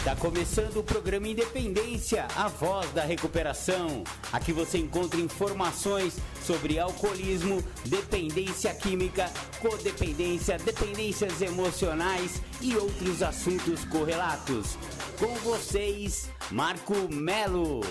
Está começando o programa Independência, a voz da recuperação. Aqui você encontra informações sobre alcoolismo, dependência química, codependência, dependências emocionais e outros assuntos correlatos. Com vocês, Marco Melo.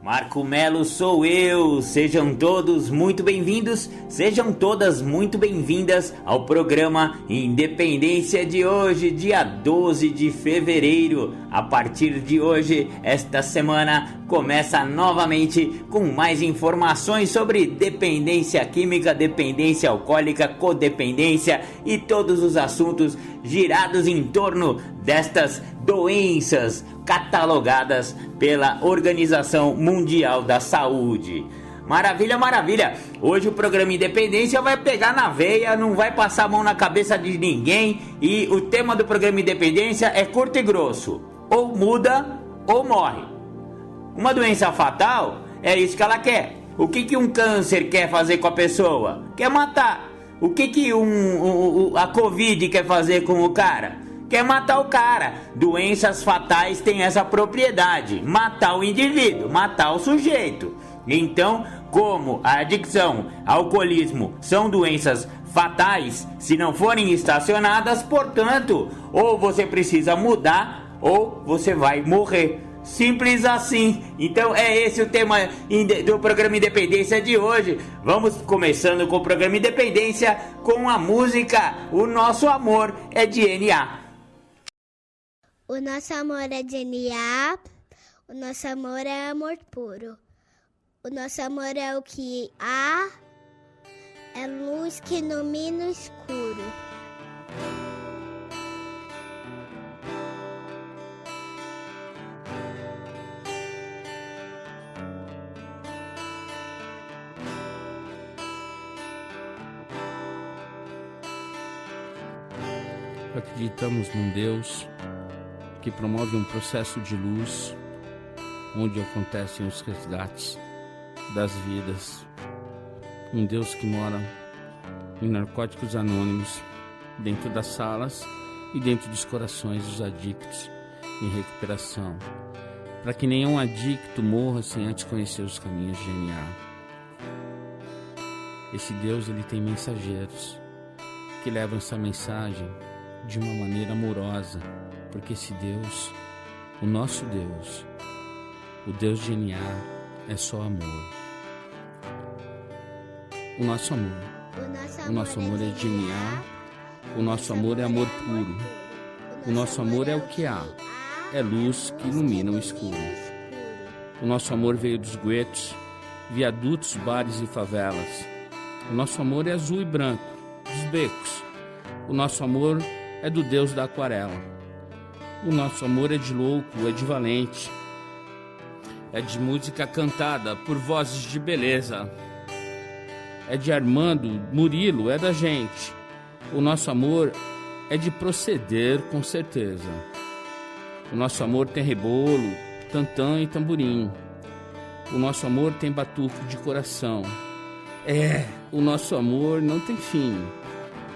Marco Melo sou eu, sejam todos muito bem-vindos, sejam todas muito bem-vindas ao programa Independência de hoje, dia 12 de fevereiro. A partir de hoje, esta semana começa novamente com mais informações sobre dependência química, dependência alcoólica, codependência e todos os assuntos girados em torno destas doenças catalogadas pela Organização Mundial da Saúde. Maravilha, maravilha! Hoje o programa Independência vai pegar na veia, não vai passar a mão na cabeça de ninguém, e o tema do programa Independência é curto e grosso: ou muda ou morre. Uma doença fatal é isso que ela quer. O que um câncer quer fazer com a pessoa? Quer matar. O que a Covid quer fazer com o cara? Quer matar o cara. Doenças fatais têm essa propriedade: matar o indivíduo, matar o sujeito. Então, como a adicção, alcoolismo são doenças fatais, se não forem estacionadas, portanto, ou você precisa mudar ou você vai morrer. Simples assim. Então é esse o tema do programa Independência de hoje. Vamos começando com o programa Independência com a música O Nosso Amor é DNA. O nosso amor é DNA, o nosso amor é amor puro. O nosso amor é o que há, é luz que ilumina o escuro. Acreditamos num Deus que promove um processo de luz, onde acontecem os resgates das vidas. Um Deus que mora em Narcóticos Anônimos, dentro das salas e dentro dos corações dos adictos em recuperação, para que nenhum adicto morra sem antes conhecer os caminhos de DNA. Esse Deus, ele tem mensageiros que levam essa mensagem de uma maneira amorosa, porque esse Deus, o nosso Deus, o Deus de DNA, é só amor. O nosso amor é DNA, o nosso amor é amor puro, o nosso amor é o que há, é luz que ilumina o escuro. O nosso amor veio dos guetos, viadutos, bares e favelas. O nosso amor é azul e branco, dos becos. O nosso amor é do Deus da aquarela. O nosso amor é de louco, é de valente, é de música cantada por vozes de beleza, é de Armando, Murilo, é da gente. O nosso amor é de proceder com certeza. O nosso amor tem rebolo, tantã e tamborim. O nosso amor tem batuque de coração. O nosso amor não tem fim.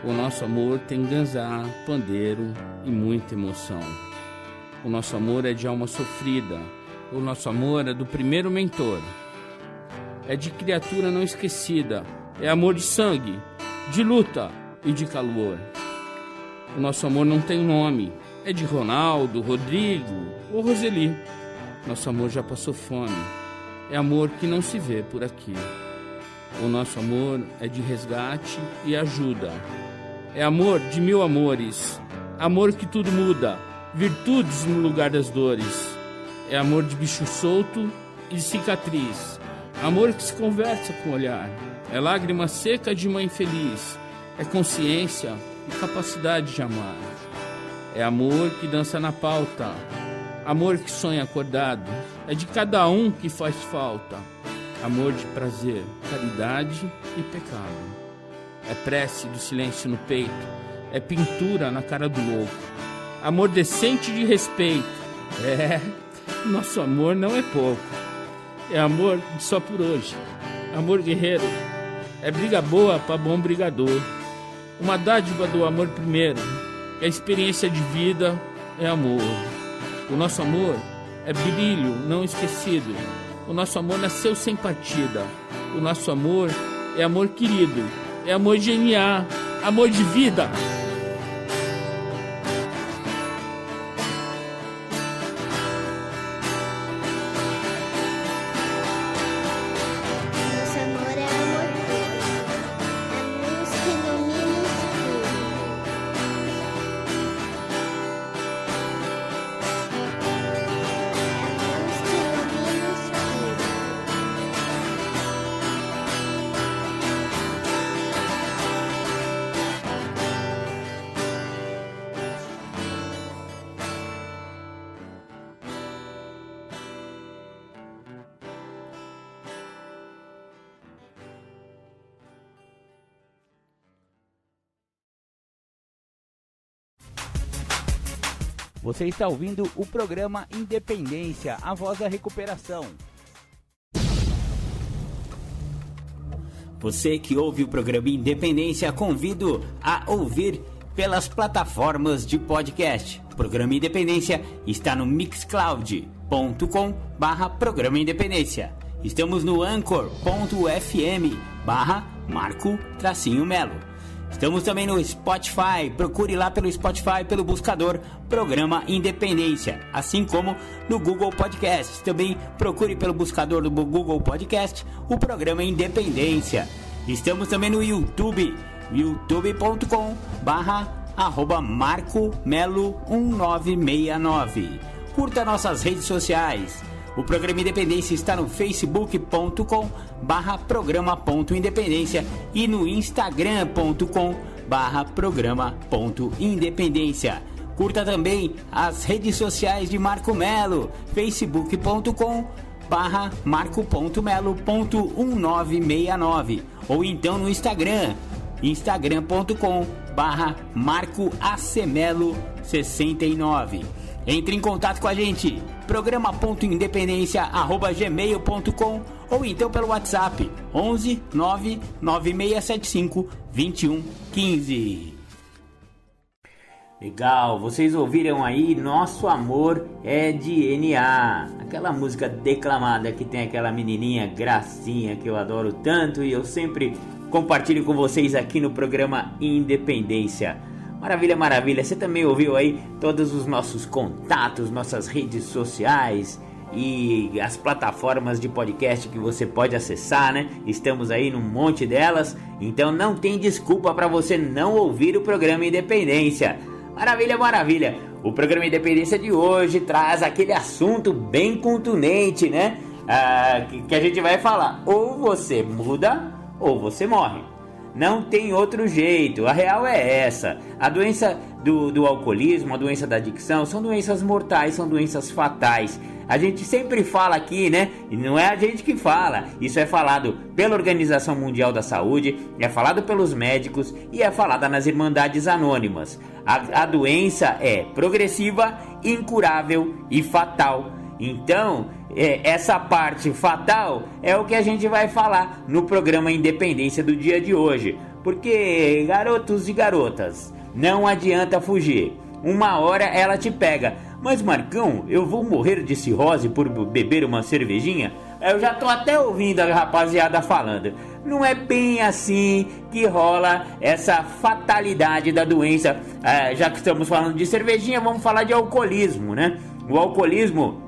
O nosso amor tem ganzá, pandeiro e muita emoção. O nosso amor é de alma sofrida. O nosso amor é do primeiro mentor. É de criatura não esquecida. É amor de sangue, de luta e de calor. O nosso amor não tem nome. É de Ronaldo, Rodrigo ou Roseli. Nosso amor já passou fome. É amor que não se vê por aqui. O nosso amor é de resgate e ajuda. É amor de mil amores. Amor que tudo muda. Virtudes no lugar das dores. É amor de bicho solto e de cicatriz. Amor que se conversa com o olhar. É lágrima seca de mãe feliz. É consciência e capacidade de amar. É amor que dança na pauta. Amor que sonha acordado. É de cada um que faz falta. Amor de prazer, caridade e pecado. É prece do silêncio no peito. É pintura na cara do louco. Amor decente de respeito. Nosso amor não é pouco. É amor só por hoje. Amor guerreiro. É briga boa para bom brigador. Uma dádiva do amor primeiro. A experiência de vida é amor. O nosso amor é brilho não esquecido. O nosso amor nasceu sem partida. O nosso amor é amor querido. É amor de DNA, amor de vida. Nosso amor é amor puro. É luz que ilumina o escuro. É luz que ilumina o escuro. Você está ouvindo o programa Independência, a voz da recuperação. Você que ouve o programa Independência, convido a ouvir pelas plataformas de podcast. O programa Independência está no mixcloud.com/programa Independência. Estamos no anchor.fm/Marco-Melo. Estamos também no Spotify, procure lá pelo Spotify, pelo buscador Programa Independência, assim como no Google Podcast. Também procure pelo buscador do Google Podcast o Programa Independência. Estamos também no YouTube, youtube.com/MarcoMelo1969. Curta nossas redes sociais. O Programa Independência está no facebook.com/programa.independência e no instagram.com/programa.independência. Curta também as redes sociais de Marco Melo, facebook.com/marco.melo.1969 ou então no Instagram, instagram.com/marcoacmelo69. Entre em contato com a gente, programa.independência@gmail.com ou então pelo WhatsApp 11 99675 2115. Legal, vocês ouviram aí Nosso Amor é DNA, aquela música declamada que tem aquela menininha gracinha que eu adoro tanto e eu sempre compartilho com vocês aqui no programa Independência. Maravilha, maravilha, você também ouviu aí todos os nossos contatos, nossas redes sociais e as plataformas de podcast que você pode acessar, né? Estamos aí num monte delas, então não tem desculpa para você não ouvir o programa Independência. Maravilha, maravilha, o programa Independência de hoje traz aquele assunto bem contundente, né? Que a gente vai falar, ou você muda ou você morre. Não tem outro jeito, a real é essa. A doença do alcoolismo, a doença da adicção são doenças mortais, são doenças fatais. A gente sempre fala aqui, né? E não é a gente que fala, isso é falado pela Organização Mundial da Saúde, é falado pelos médicos e é falado nas Irmandades Anônimas. A doença é progressiva, incurável e fatal. Então, essa parte fatal é o que a gente vai falar no programa Independência do dia de hoje. Porque, garotos e garotas, não adianta fugir. Uma hora ela te pega. Mas Marcão, eu vou morrer de cirrose por beber uma cervejinha? Eu já tô até ouvindo a rapaziada falando. Não é bem assim que rola essa fatalidade da doença. Já que estamos falando de cervejinha, vamos falar de alcoolismo, né? O alcoolismo,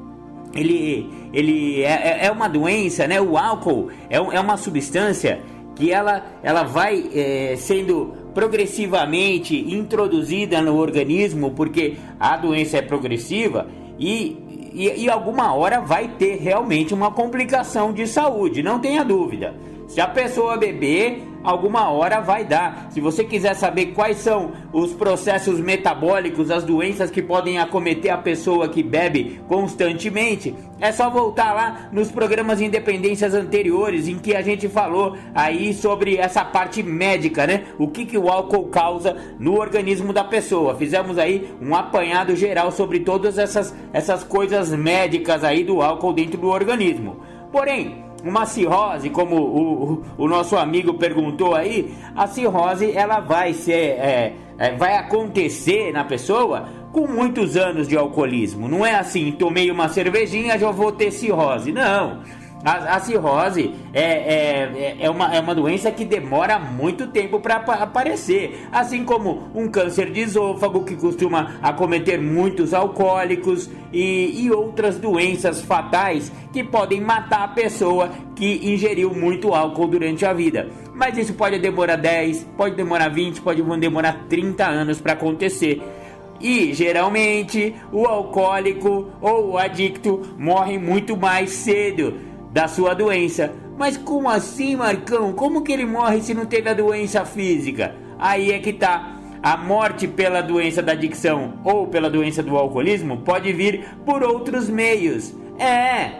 ele é uma doença, né? O álcool é uma substância que ela vai sendo progressivamente introduzida no organismo, porque a doença é progressiva e alguma hora vai ter realmente uma complicação de saúde, não tenha dúvida. Se a pessoa beber, alguma hora vai dar. Se você quiser saber quais são os processos metabólicos, as doenças que podem acometer a pessoa que bebe constantemente, é só voltar lá nos programas Independências anteriores, em que a gente falou aí sobre essa parte médica, né? O que o álcool causa no organismo da pessoa. Fizemos aí um apanhado geral sobre todas essas coisas médicas aí do álcool dentro do organismo. Porém, uma cirrose, como o nosso amigo perguntou aí, a cirrose ela vai ser vai acontecer na pessoa com muitos anos de alcoolismo. Não é assim, tomei uma cervejinha, já vou ter cirrose. Não. A cirrose é uma doença que demora muito tempo para aparecer, assim como um câncer de esôfago que costuma acometer muitos alcoólicos e outras doenças fatais que podem matar a pessoa que ingeriu muito álcool durante a vida. Mas isso pode demorar 10, pode demorar 20, pode demorar 30 anos para acontecer. E geralmente o alcoólico ou o adicto morre muito mais cedo da sua doença. Mas como assim, Marcão? Como que ele morre se não teve a doença física? Aí é que tá. A morte pela doença da adicção ou pela doença do alcoolismo pode vir por outros meios.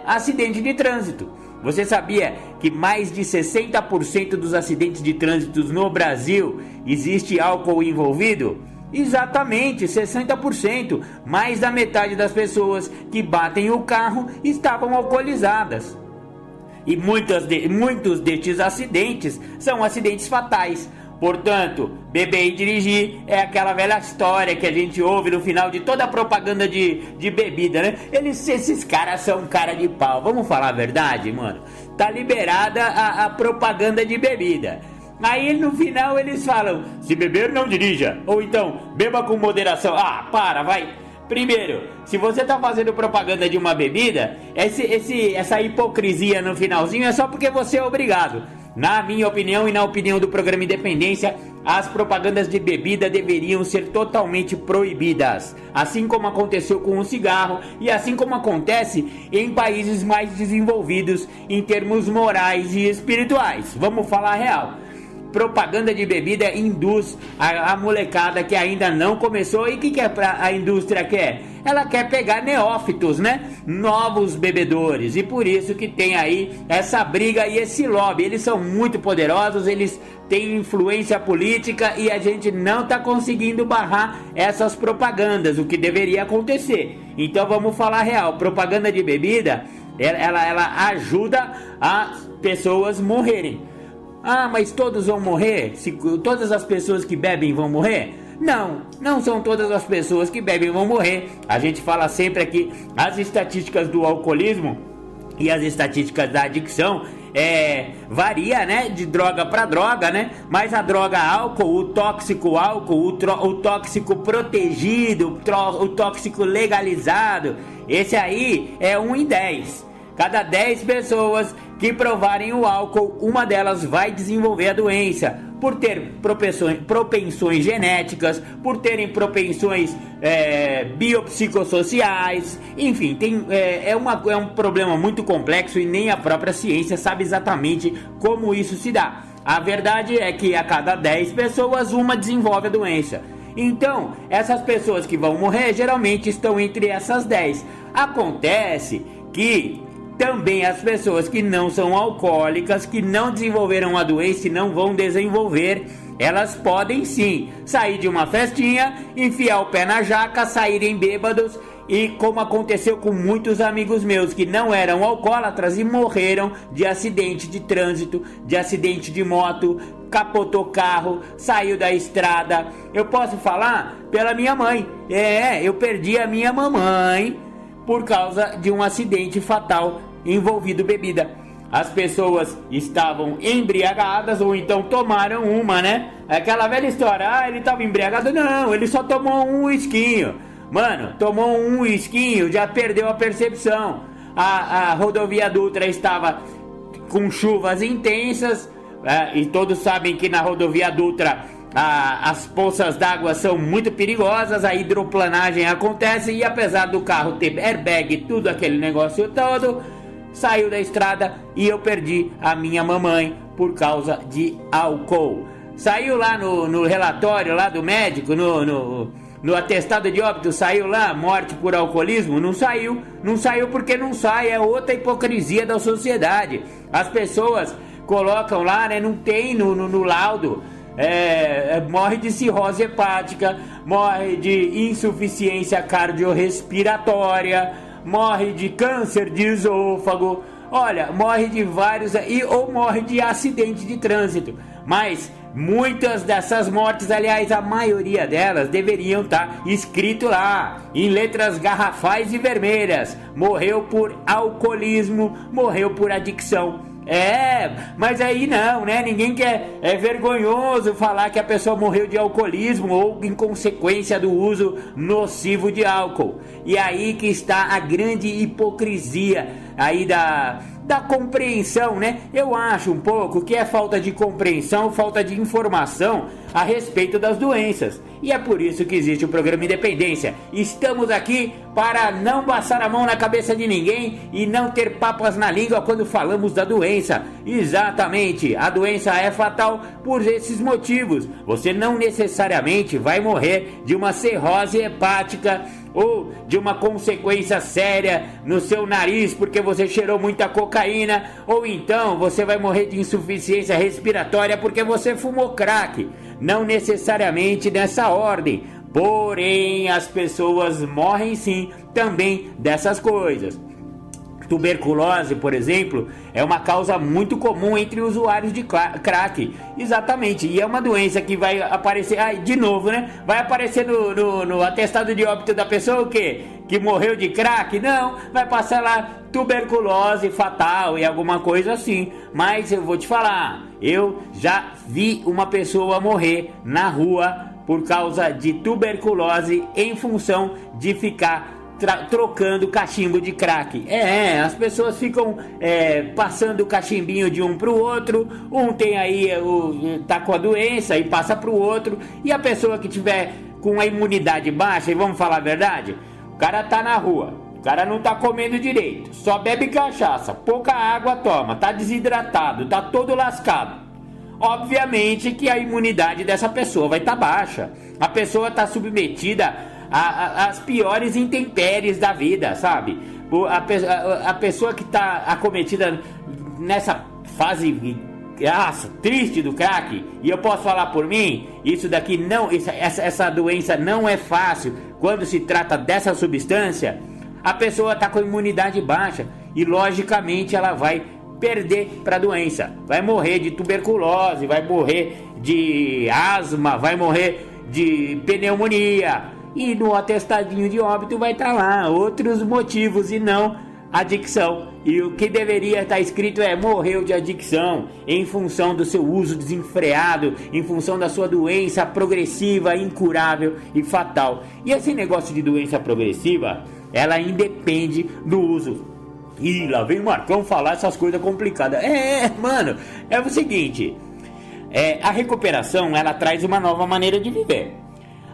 Acidente de trânsito. Você sabia que mais de 60% dos acidentes de trânsito no Brasil existe álcool envolvido? Exatamente, 60%. Mais da metade das pessoas que batem o carro estavam alcoolizadas. E muitos destes acidentes são acidentes fatais. Portanto, beber e dirigir é aquela velha história que a gente ouve no final de toda a propaganda de bebida, né? Esses caras são cara de pau. Vamos falar a verdade, mano? Tá liberada a propaganda de bebida. Aí no final eles falam: se beber, não dirija. Ou então, beba com moderação. Vai. Primeiro, se você tá fazendo propaganda de uma bebida, essa hipocrisia no finalzinho é só porque você é obrigado. Na minha opinião e na opinião do programa Independência, as propagandas de bebida deveriam ser totalmente proibidas, assim como aconteceu com o cigarro e assim como acontece em países mais desenvolvidos em termos morais e espirituais. Vamos falar a real. Propaganda de bebida induz a molecada que ainda não começou. E o que a indústria quer? Ela quer pegar neófitos, né? Novos bebedores. E por isso que tem aí essa briga e esse lobby. Eles são muito poderosos, eles têm influência política e a gente não está conseguindo barrar essas propagandas, o que deveria acontecer. Então vamos falar real. Propaganda de bebida, ela ajuda as pessoas morrerem. Mas todos vão morrer? Todas as pessoas que bebem vão morrer? Não são todas as pessoas que bebem vão morrer. A gente fala sempre aqui, as estatísticas do alcoolismo e as estatísticas da adicção varia, né, de droga para droga, né? Mas a droga álcool, o tóxico protegido, o tóxico legalizado, esse aí é 1 em 10. Cada 10 pessoas que provarem o álcool, uma delas vai desenvolver a doença, por ter propensões genéticas, por terem propensões biopsicossociais, enfim, é um problema muito complexo e nem a própria ciência sabe exatamente como isso se dá. A verdade é que a cada 10 pessoas, uma desenvolve a doença. Então, essas pessoas que vão morrer geralmente estão entre essas 10. Acontece que também as pessoas que não são alcoólicas, que não desenvolveram a doença e não vão desenvolver, elas podem sim sair de uma festinha, enfiar o pé na jaca, saírem bêbados, e como aconteceu com muitos amigos meus que não eram alcoólatras e morreram de acidente de trânsito, de acidente de moto, capotou carro, saiu da estrada. Eu posso falar pela minha mãe. Eu perdi a minha mamãe por causa de um acidente fatal envolvido bebida. As pessoas estavam embriagadas ou então tomaram uma, né? Aquela velha história, ele estava embriagado. Não, ele só tomou um uisquinho. Mano, tomou um uisquinho, já perdeu a percepção. A rodovia Dutra estava com chuvas intensas, e todos sabem que na rodovia Dutra as poças d'água são muito perigosas, a hidroplanagem acontece e apesar do carro ter airbag, tudo aquele negócio todo, saiu da estrada e eu perdi a minha mamãe por causa de álcool. Saiu lá no relatório lá do médico, no atestado de óbito, saiu lá morte por alcoolismo? Não saiu porque não sai, é outra hipocrisia da sociedade. As pessoas colocam lá, né, não tem no laudo. Morre de cirrose hepática, morre de insuficiência cardiorrespiratória, morre de câncer de esôfago, olha, morre de vários, ou morre de acidente de trânsito. Mas Muitas dessas mortes, aliás, a maioria delas deveriam estar escrito lá, em letras garrafais e vermelhas. Morreu por alcoolismo, morreu por adicção. Mas aí não, né? Ninguém quer, é vergonhoso falar que a pessoa morreu de alcoolismo ou em consequência do uso nocivo de álcool. E aí que está a grande hipocrisia aí da compreensão, né? Eu acho um pouco que é falta de compreensão, falta de informação a respeito das doenças. E é por isso que existe o programa Independência. Estamos aqui para não passar a mão na cabeça de ninguém e não ter papas na língua quando falamos da doença. Exatamente, a doença é fatal por esses motivos. Você não necessariamente vai morrer de uma cirrose hepática ou de uma consequência séria no seu nariz porque você cheirou muita cocaína, ou então você vai morrer de insuficiência respiratória porque você fumou crack. Não necessariamente nessa ordem, porém as pessoas morrem sim também dessas coisas. Tuberculose, por exemplo, é uma causa muito comum entre usuários de crack. Exatamente, e é uma doença que vai aparecer, de novo, né? Vai aparecer no atestado de óbito da pessoa o quê? Que morreu de crack? Não, vai passar lá tuberculose fatal e alguma coisa assim. Mas eu vou te falar, eu já vi uma pessoa morrer na rua por causa de tuberculose em função de ficar trocando cachimbo de crack. As pessoas ficam passando o cachimbinho de um pro outro. Um tem aí tá com a doença e passa pro outro. E a pessoa que tiver com a imunidade baixa, e vamos falar a verdade, o cara tá na rua, o cara não tá comendo direito, só bebe cachaça, pouca água toma, tá desidratado, tá todo lascado. Obviamente que a imunidade dessa pessoa vai estar baixa. A pessoa tá submetida as piores intempéries da vida, sabe? A pessoa que está acometida nessa fase triste do crack, e eu posso falar por mim, isso daqui não, essa doença não é fácil quando se trata dessa substância. A pessoa está com a imunidade baixa e logicamente ela vai perder para a doença, vai morrer de tuberculose, vai morrer de asma, vai morrer de pneumonia. E no atestadinho de óbito vai estar lá outros motivos e não adicção. E o que deveria estar escrito é: morreu de adicção em função do seu uso desenfreado, em função da sua doença progressiva, incurável e fatal. E esse negócio de doença progressiva, ela independe do uso. E lá vem o Marcão falar essas coisas complicadas. Mano, é o seguinte, a recuperação, ela traz uma nova maneira de viver.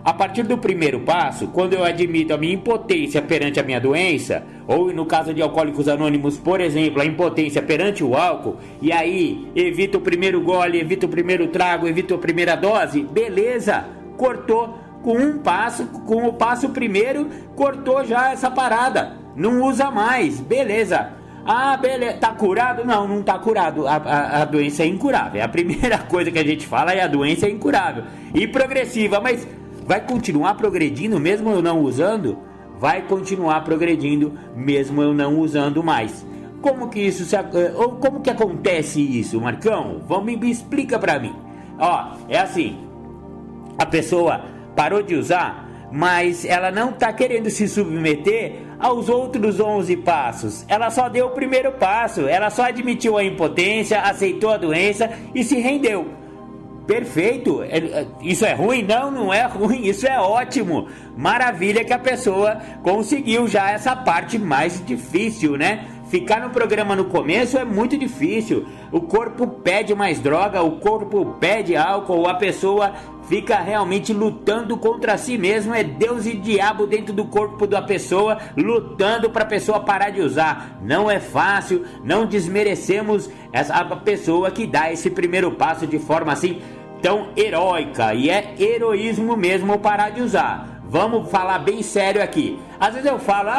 A partir do primeiro passo, quando eu admito a minha impotência perante a minha doença, ou no caso de Alcoólicos Anônimos, por exemplo, a impotência perante o álcool, e aí evito o primeiro gole, evito o primeiro trago, evito a primeira dose, beleza, cortou com um passo, com o passo primeiro, cortou já essa parada, não usa mais, beleza. Beleza, tá curado? Não, não tá curado, a doença é incurável. A primeira coisa que a gente fala é a doença é incurável e progressiva, mas vai continuar progredindo mesmo eu não usando? Vai continuar progredindo mesmo eu não usando mais. Como que isso como que acontece isso, Marcão? Me explica pra mim. É assim, a pessoa parou de usar, mas ela não tá querendo se submeter aos outros 11 passos. Ela só deu o primeiro passo, ela só admitiu a impotência, aceitou a doença e se rendeu. Perfeito, isso é ruim? Não, não é ruim, isso é ótimo. Maravilha que a pessoa conseguiu já essa parte mais difícil, né? Ficar no programa no começo é muito difícil. O corpo pede mais droga, o corpo pede álcool, a pessoa fica realmente lutando contra si mesmo. É Deus e diabo dentro do corpo da pessoa, lutando para a pessoa parar de usar. Não é fácil, não desmerecemos a pessoa que dá esse primeiro passo de forma assim tão heróica. E é heroísmo mesmo parar de usar. Vamos falar bem sério aqui. Às vezes eu falo,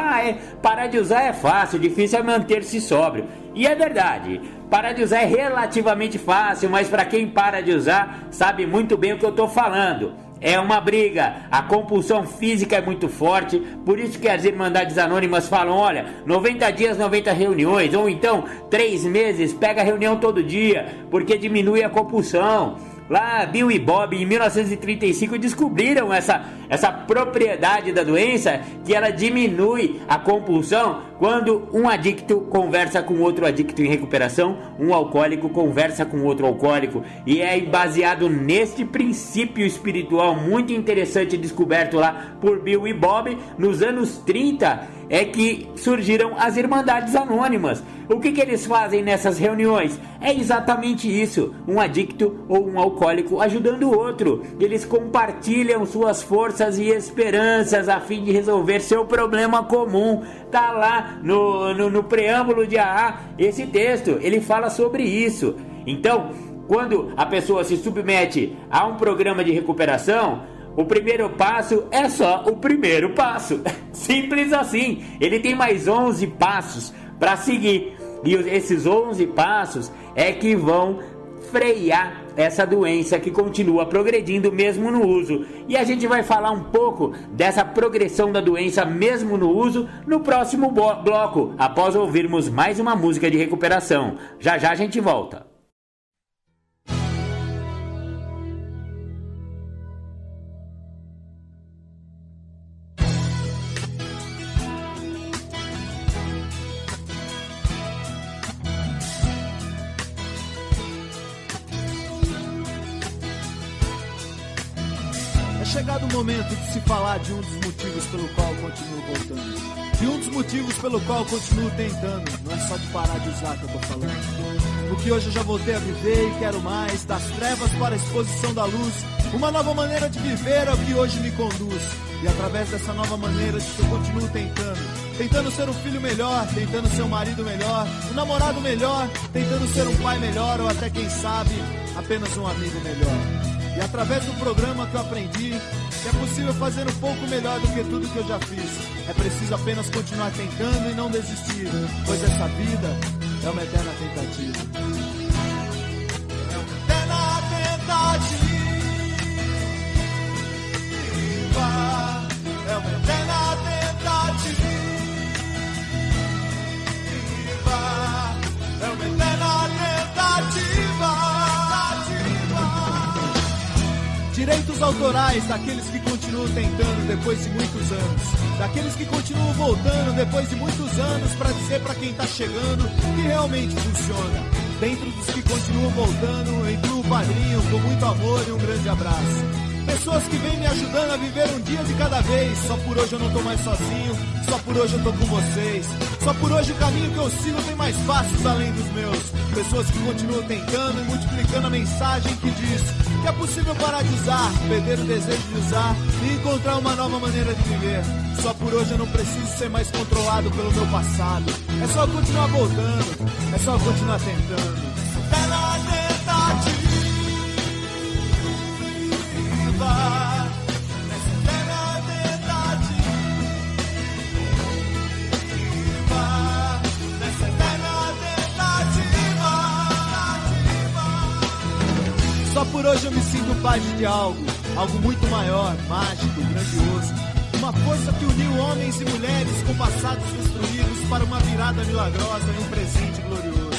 parar de usar é fácil, difícil é manter-se sóbrio. E é verdade, parar de usar é relativamente fácil, mas para quem para de usar, sabe muito bem o que eu estou falando. É uma briga, a compulsão física é muito forte, por isso que as Irmandades Anônimas falam, olha, 90 dias, 90 reuniões, ou então 3 meses, pega reunião todo dia, porque diminui a compulsão. Lá, Bill e Bob, em 1935, descobriram essa propriedade da doença, que ela diminui a compulsão quando um adicto conversa com outro adicto em recuperação, um alcoólico conversa com outro alcoólico. E é baseado neste princípio espiritual muito interessante, descoberto lá por Bill e Bob, nos anos 30, é que surgiram as Irmandades Anônimas. O que eles fazem nessas reuniões? É exatamente isso, um adicto ou um alcoólico ajudando o outro. Eles compartilham suas forças e esperanças a fim de resolver seu problema comum. Tá lá no preâmbulo de AA esse texto, ele fala sobre isso. Então, quando a pessoa se submete a um programa de recuperação, o primeiro passo é só o primeiro passo. Simples assim. Ele tem mais 11 passos para seguir. E esses 11 passos é que vão frear essa doença que continua progredindo mesmo no uso. E a gente vai falar um pouco dessa progressão da doença mesmo no uso no próximo bloco, após ouvirmos mais uma música de recuperação. Já já a gente volta. Chegado o momento de se falar de um dos motivos pelo qual eu continuo voltando. De um dos motivos pelo qual eu continuo tentando. Não é só de parar de usar que eu tô falando. Porque hoje eu já voltei a viver e quero mais. Das trevas para a exposição da luz. Uma nova maneira de viver é o que hoje me conduz. E através dessa nova maneira eu continuo tentando. Tentando ser um filho melhor, tentando ser um marido melhor, um namorado melhor, tentando ser um pai melhor ou até quem sabe, apenas um amigo melhor. E através do programa que eu aprendi, que é possível fazer um pouco melhor do que tudo que eu já fiz. É preciso apenas continuar tentando e não desistir, pois essa vida é uma eterna tentativa. É uma eterna tentativa. É uma eterna tentativa. É uma eterna tentativa. Direitos autorais daqueles que continuam tentando depois de muitos anos. Daqueles que continuam voltando depois de muitos anos para dizer para quem tá chegando que realmente funciona. Dentro dos que continuam voltando, entrou o padrinho com muito amor e um grande abraço. Pessoas que vêm me ajudando a viver um dia de cada vez. Só por hoje eu não tô mais sozinho, só por hoje eu tô com vocês. Só por hoje o caminho que eu sigo tem mais passos além dos meus. Pessoas que continuam tentando e multiplicando a mensagem que diz que é possível parar de usar, perder o desejo de usar e encontrar uma nova maneira de viver. Só por hoje eu não preciso ser mais controlado pelo meu passado. É só continuar voltando, é só continuar tentando. É na tentativa. Só por hoje eu me sinto parte de algo muito maior, mágico, grandioso. Uma força que uniu homens e mulheres com passados construídos para uma virada milagrosa e um presente glorioso.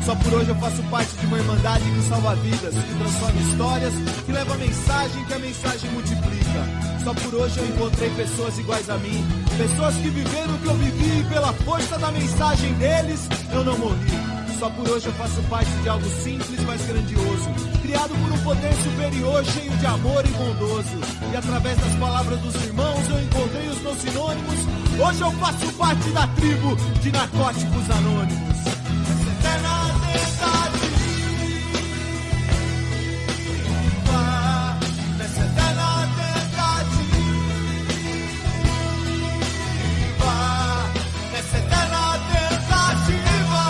Só por hoje eu faço parte de uma irmandade que salva vidas, que transforma histórias, que leva a mensagem, que a mensagem multiplica. Só por hoje eu encontrei pessoas iguais a mim, pessoas que viveram o que eu vivi e pela força da mensagem deles eu não morri. Só por hoje eu faço parte de algo simples, mas grandioso, criado por um poder superior, cheio de amor e bondoso. E através das palavras dos irmãos eu encontrei os meus sinônimos. Hoje eu faço parte da tribo de Narcóticos Anônimos. Essa eterna tentativa, nessa eterna tentativa, nessa eterna tentativa.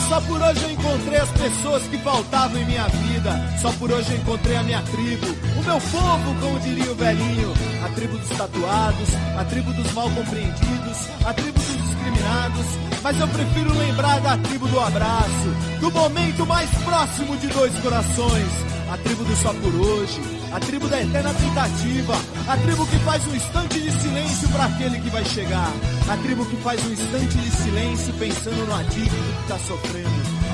Só por hoje eu encontrei as pessoas que faltavam em minha vida. Só por hoje eu encontrei a minha tribo, o meu povo, como diria o velhinho. A tribo dos tatuados, a tribo dos mal compreendidos, a tribo dos discriminados. Mas eu prefiro lembrar da tribo do abraço, do momento mais próximo de dois corações. A tribo do só por hoje, a tribo da eterna tentativa, a tribo que faz um instante de silêncio para aquele que vai chegar, a tribo que faz um instante de silêncio pensando no adicto que tá sofrendo.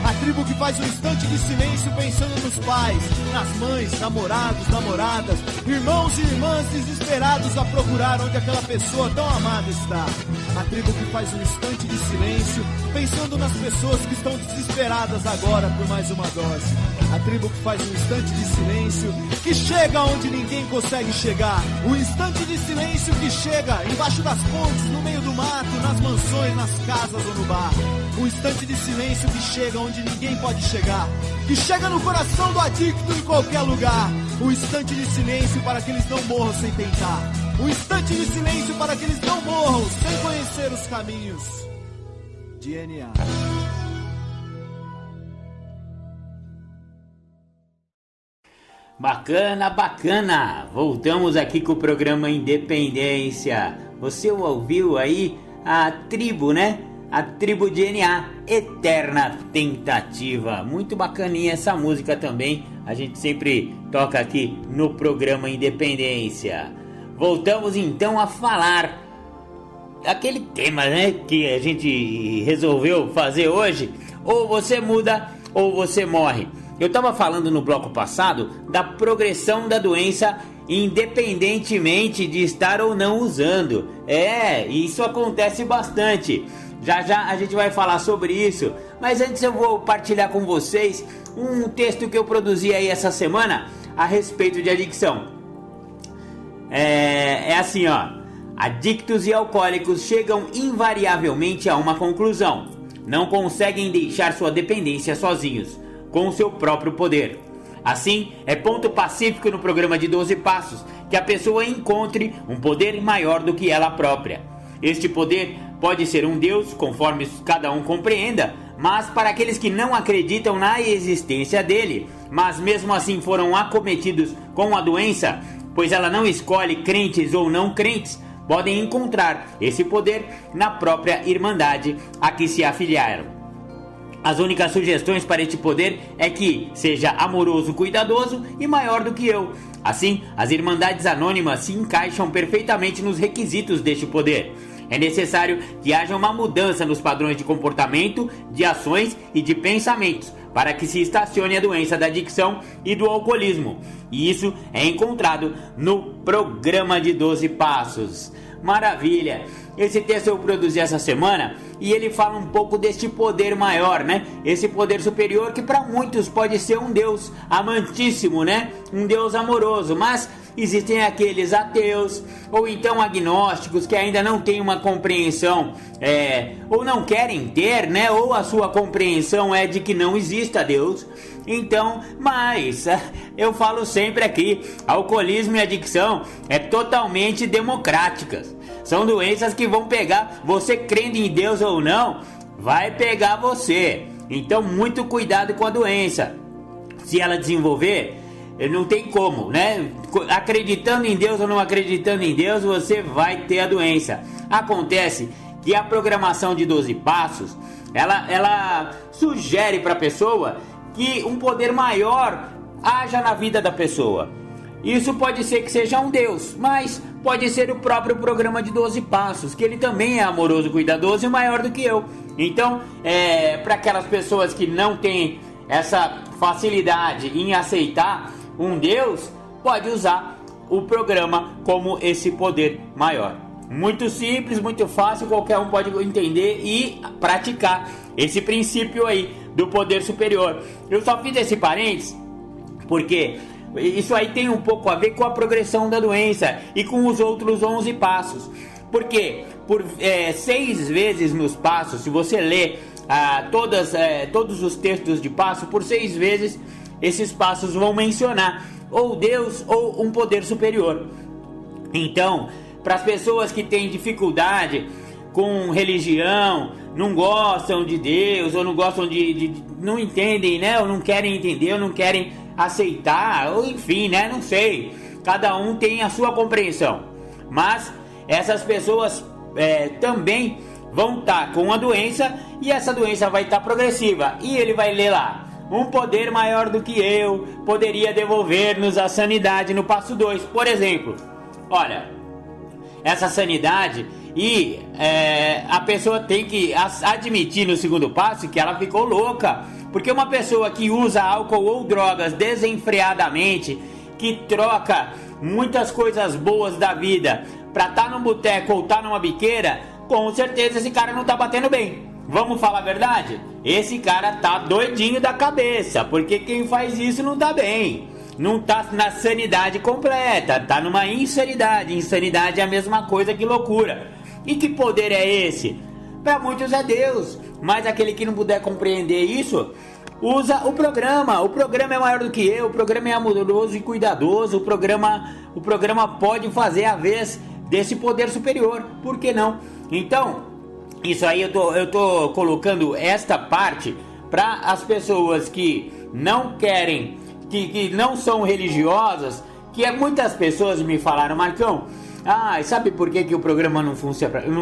A tribo que faz um instante de silêncio pensando nos pais, nas mães, namorados, namoradas, irmãos e irmãs desesperados a procurar onde aquela pessoa tão amada está. A tribo que faz um instante de silêncio pensando nas pessoas que estão desesperadas agora por mais uma dose. A tribo que faz um instante de silêncio que chega onde ninguém consegue chegar. Um instante de silêncio que chega embaixo das pontes, no meio do mato, nas mansões, nas casas ou no bar. Um instante de silêncio que chega onde ninguém pode chegar, que chega no coração do adicto em qualquer lugar. Um instante de silêncio para que eles não morram sem tentar. Um instante de silêncio para que eles não morram sem conhecer os caminhos de NA. Bacana, bacana! Voltamos aqui com o programa Independência. Você ouviu aí a tribo, né? A tribo de NA, Eterna Tentativa. Muito bacaninha essa música também. A gente sempre toca aqui no programa Independência. Voltamos então a falar daquele tema, né? Que a gente resolveu fazer hoje. Ou você muda ou você morre. Eu estava falando no bloco passado da progressão da doença independentemente de estar ou não usando. Isso acontece bastante. Já já a gente vai falar sobre isso, mas antes eu vou partilhar com vocês um texto que eu produzi aí essa semana a respeito de adicção. É assim, ó: adictos e alcoólicos chegam invariavelmente a uma conclusão: não conseguem deixar sua dependência sozinhos, com o seu próprio poder. Assim, é ponto pacífico no programa de 12 Passos que a pessoa encontre um poder maior do que ela própria. Este poder pode ser um Deus, conforme cada um compreenda, mas para aqueles que não acreditam na existência dele, mas mesmo assim foram acometidos com a doença, pois ela não escolhe crentes ou não crentes, podem encontrar esse poder na própria irmandade a que se afiliaram. As únicas sugestões para este poder é que seja amoroso, cuidadoso e maior do que eu. Assim, as irmandades anônimas se encaixam perfeitamente nos requisitos deste poder. É necessário que haja uma mudança nos padrões de comportamento, de ações e de pensamentos para que se estacione a doença da adicção e do alcoolismo. E isso é encontrado no programa de 12 Passos. Maravilha! Esse texto eu produzi essa semana e ele fala um pouco deste poder maior, né? Esse poder superior que para muitos pode ser um Deus amantíssimo, né? Um Deus amoroso, mas existem aqueles ateus ou então agnósticos que ainda não têm uma compreensão, ou não querem ter, né? Ou a sua compreensão é de que não exista Deus. Então, mas eu falo sempre aqui, alcoolismo e adicção é totalmente democráticas. São doenças que vão pegar você, crendo em Deus ou não, vai pegar você. Então, muito cuidado com a doença. Se ela desenvolver, não tem como, né? Acreditando em Deus ou não acreditando em Deus, você vai ter a doença. Acontece que a programação de 12 Passos, ela sugere para a pessoa que um poder maior haja na vida da pessoa. Isso pode ser que seja um Deus, mas pode ser o próprio programa de 12 Passos, que ele também é amoroso, cuidadoso e maior do que eu. Então, para aquelas pessoas que não têm essa facilidade em aceitar um Deus, pode usar o programa como esse poder maior. Muito simples, muito fácil, qualquer um pode entender e praticar esse princípio aí do poder superior. Eu só fiz esse parênteses porque isso aí tem um pouco a ver com a progressão da doença e com os outros 11 passos. Porque por 6 vezes nos passos, se você ler todos os textos de passo, por 6 vezes esses passos vão mencionar ou Deus ou um poder superior. Então, para as pessoas que têm dificuldade com religião, não gostam de Deus, ou não gostam não entendem, né? Ou não querem entender, ou não querem aceitar, ou enfim, né? Não sei. Cada um tem a sua compreensão. Mas essas pessoas também vão estar com a doença, e essa doença vai estar progressiva. E ele vai ler lá: um poder maior do que eu poderia devolver-nos a sanidade no passo 2. Por exemplo, olha, essa sanidade, e a pessoa tem que admitir no segundo passo que ela ficou louca Porque uma pessoa que usa álcool ou drogas desenfreadamente, que troca muitas coisas boas da vida pra estar num boteco ou estar numa biqueira, com certeza esse cara não tá batendo bem. Vamos falar a verdade? Esse cara tá doidinho da cabeça, porque quem faz isso não tá bem. Não tá na sanidade completa, tá numa insanidade. Insanidade é a mesma coisa que loucura. E que poder é esse? Para muitos é Deus, mas aquele que não puder compreender isso, usa o programa. O programa é maior do que eu, o programa é amoroso e cuidadoso, o programa pode fazer a vez desse poder superior, por que não? Então, isso aí eu tô colocando esta parte para as pessoas que não querem, que não são religiosas, que muitas pessoas me falaram, Marcão, sabe por que o programa não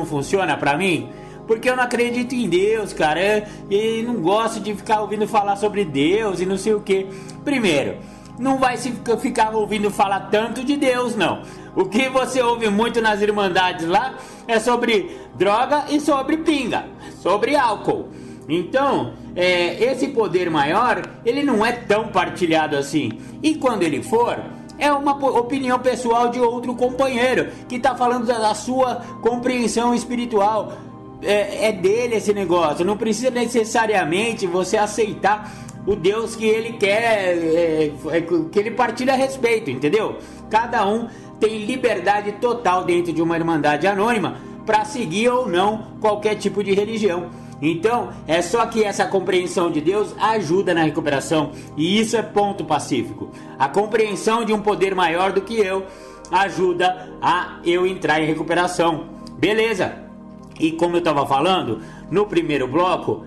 funciona para mim? Porque eu não acredito em Deus, cara, e não gosto de ficar ouvindo falar sobre Deus e não sei o que. Primeiro, não vai se ficar ouvindo falar tanto de Deus, não. O que você ouve muito nas irmandades lá é sobre droga e sobre pinga, sobre álcool. Então, esse poder maior, ele não é tão partilhado assim. E quando ele for, é uma opinião pessoal de outro companheiro que está falando da sua compreensão espiritual. É dele esse negócio. Não precisa necessariamente você aceitar o Deus que ele quer, que ele partilha a respeito, entendeu? Cada um tem liberdade total dentro de uma irmandade anônima para seguir ou não qualquer tipo de religião. Então, é só que essa compreensão de Deus ajuda na recuperação, e isso é ponto pacífico. A compreensão de um poder maior do que eu ajuda a eu entrar em recuperação. Beleza? E como eu estava falando no primeiro bloco,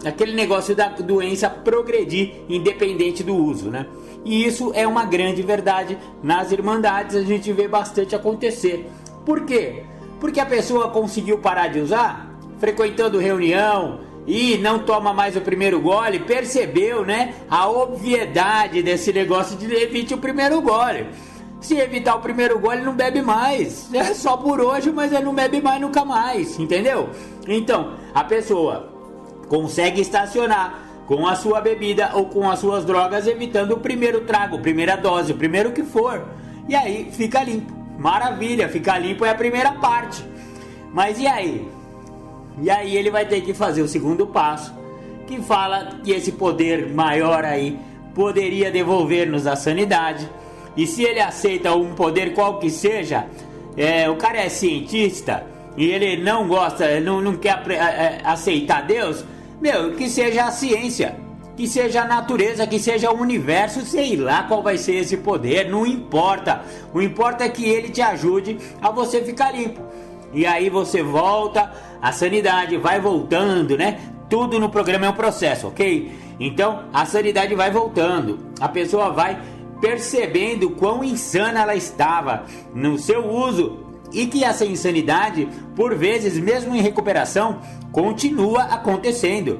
aquele negócio da doença progredir independente do uso, né? E isso é uma grande verdade nas irmandades, a gente vê bastante acontecer. Por quê? Porque a pessoa conseguiu parar de usar, frequentando reunião e não toma mais o primeiro gole, percebeu, né, a obviedade desse negócio de evite o primeiro gole. Se evitar o primeiro gole, não bebe mais. É só por hoje, mas ele não bebe mais nunca mais, entendeu? Então, a pessoa consegue estacionar com a sua bebida ou com as suas drogas, evitando o primeiro trago, primeira dose, o primeiro que for. E aí, fica limpo. Maravilha, ficar limpo é a primeira parte. Mas e aí? E aí ele vai ter que fazer o segundo passo, que fala que esse poder maior aí poderia devolver-nos a sanidade. E se ele aceita um poder qual que seja, o cara é cientista e ele não gosta, não quer aceitar Deus, que seja a ciência, que seja a natureza, que seja o universo, sei lá qual vai ser esse poder, não importa. O importa é que ele te ajude a você ficar limpo. E aí você volta, a sanidade vai voltando, né? Tudo no programa é um processo, ok? Então a sanidade vai voltando, a pessoa vai percebendo quão insana ela estava no seu uso e que essa insanidade, por vezes, mesmo em recuperação, continua acontecendo.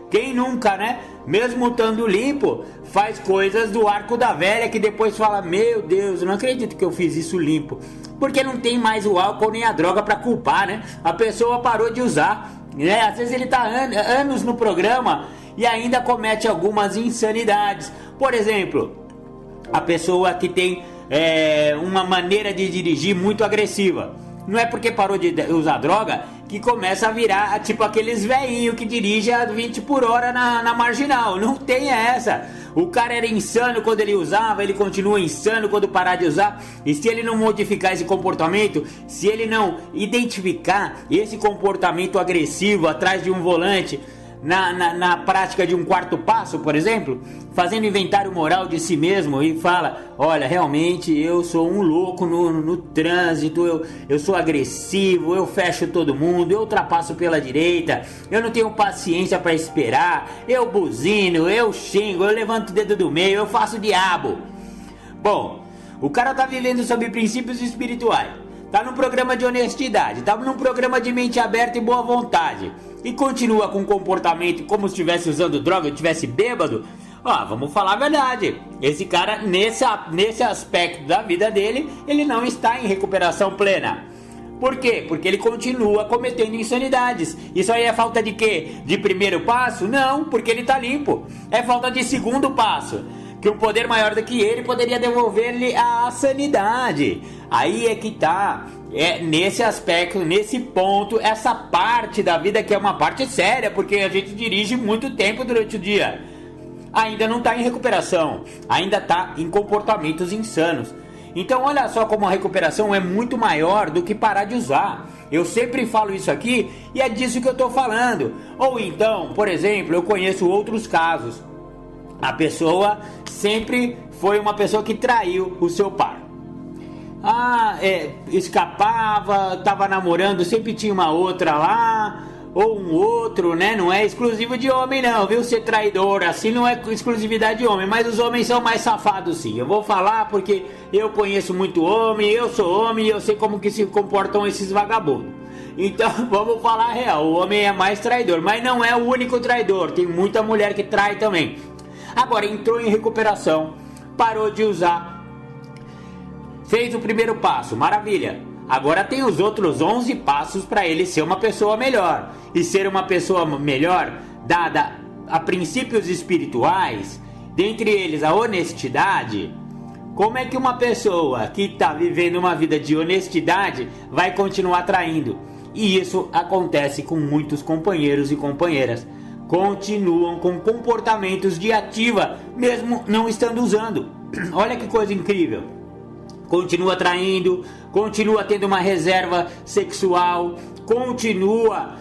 Quem nunca, né? Mesmo estando limpo, faz coisas do arco da velha que depois fala, meu Deus, eu não acredito que eu fiz isso limpo. Porque não tem mais o álcool nem a droga para culpar, né? A pessoa parou de usar, né? Às vezes ele está anos no programa e ainda comete algumas insanidades. Por exemplo, a pessoa que tem uma maneira de dirigir muito agressiva. Não é porque parou de usar droga que começa a virar tipo aqueles velhinhos que dirigem a 20 por hora na marginal. Não tem essa. O cara era insano quando ele usava, ele continua insano quando parar de usar. E se ele não modificar esse comportamento, se ele não identificar esse comportamento agressivo atrás de um volante, na prática de um quarto passo, por exemplo, fazendo inventário moral de si mesmo e fala, olha, realmente eu sou um louco no trânsito, eu sou agressivo, eu fecho todo mundo, eu ultrapasso pela direita, eu não tenho paciência para esperar, eu buzino, eu xingo, eu levanto o dedo do meio, eu faço diabo. Bom, o cara tá vivendo sob princípios espirituais, tá num programa de honestidade, tá num programa de mente aberta e boa vontade, e continua com um comportamento como se estivesse usando droga, estivesse bêbado. Vamos falar a verdade, esse cara nesse aspecto da vida dele, ele não está em recuperação plena. Por quê? Porque ele continua cometendo insanidades. Isso aí é falta de quê? De primeiro passo? Não, porque ele está limpo. É falta de segundo passo, que um poder maior do que ele poderia devolver-lhe a sanidade. Aí é que tá. É nesse aspecto, nesse ponto, essa parte da vida que é uma parte séria, porque a gente dirige muito tempo durante o dia. Ainda não está em recuperação, ainda está em comportamentos insanos. Então olha só como a recuperação é muito maior do que parar de usar. Eu sempre falo isso aqui e é disso que eu estou falando. Ou então, por exemplo, eu conheço outros casos. A pessoa sempre foi uma pessoa que traiu o seu par. Escapava, estava namorando, sempre tinha uma outra lá, ou um outro, né? Não é exclusivo de homem não, viu? Ser traidor assim não é exclusividade de homem, mas os homens são mais safados sim. Eu vou falar porque eu conheço muito homem, eu sou homem e eu sei como que se comportam esses vagabundos. Então vamos falar a real, o homem é mais traidor, mas não é o único traidor, tem muita mulher que trai também. Agora entrou em recuperação, parou de usar, fez o primeiro passo, maravilha. Agora tem os outros 11 passos para ele ser uma pessoa melhor. E ser uma pessoa melhor, dada a princípios espirituais, dentre eles a honestidade. Como é que uma pessoa que está vivendo uma vida de honestidade vai continuar traindo? E isso acontece com muitos companheiros e companheiras. Continuam com comportamentos de ativa, mesmo não estando usando. Olha que coisa incrível. Continua traindo, continua tendo uma reserva sexual, continua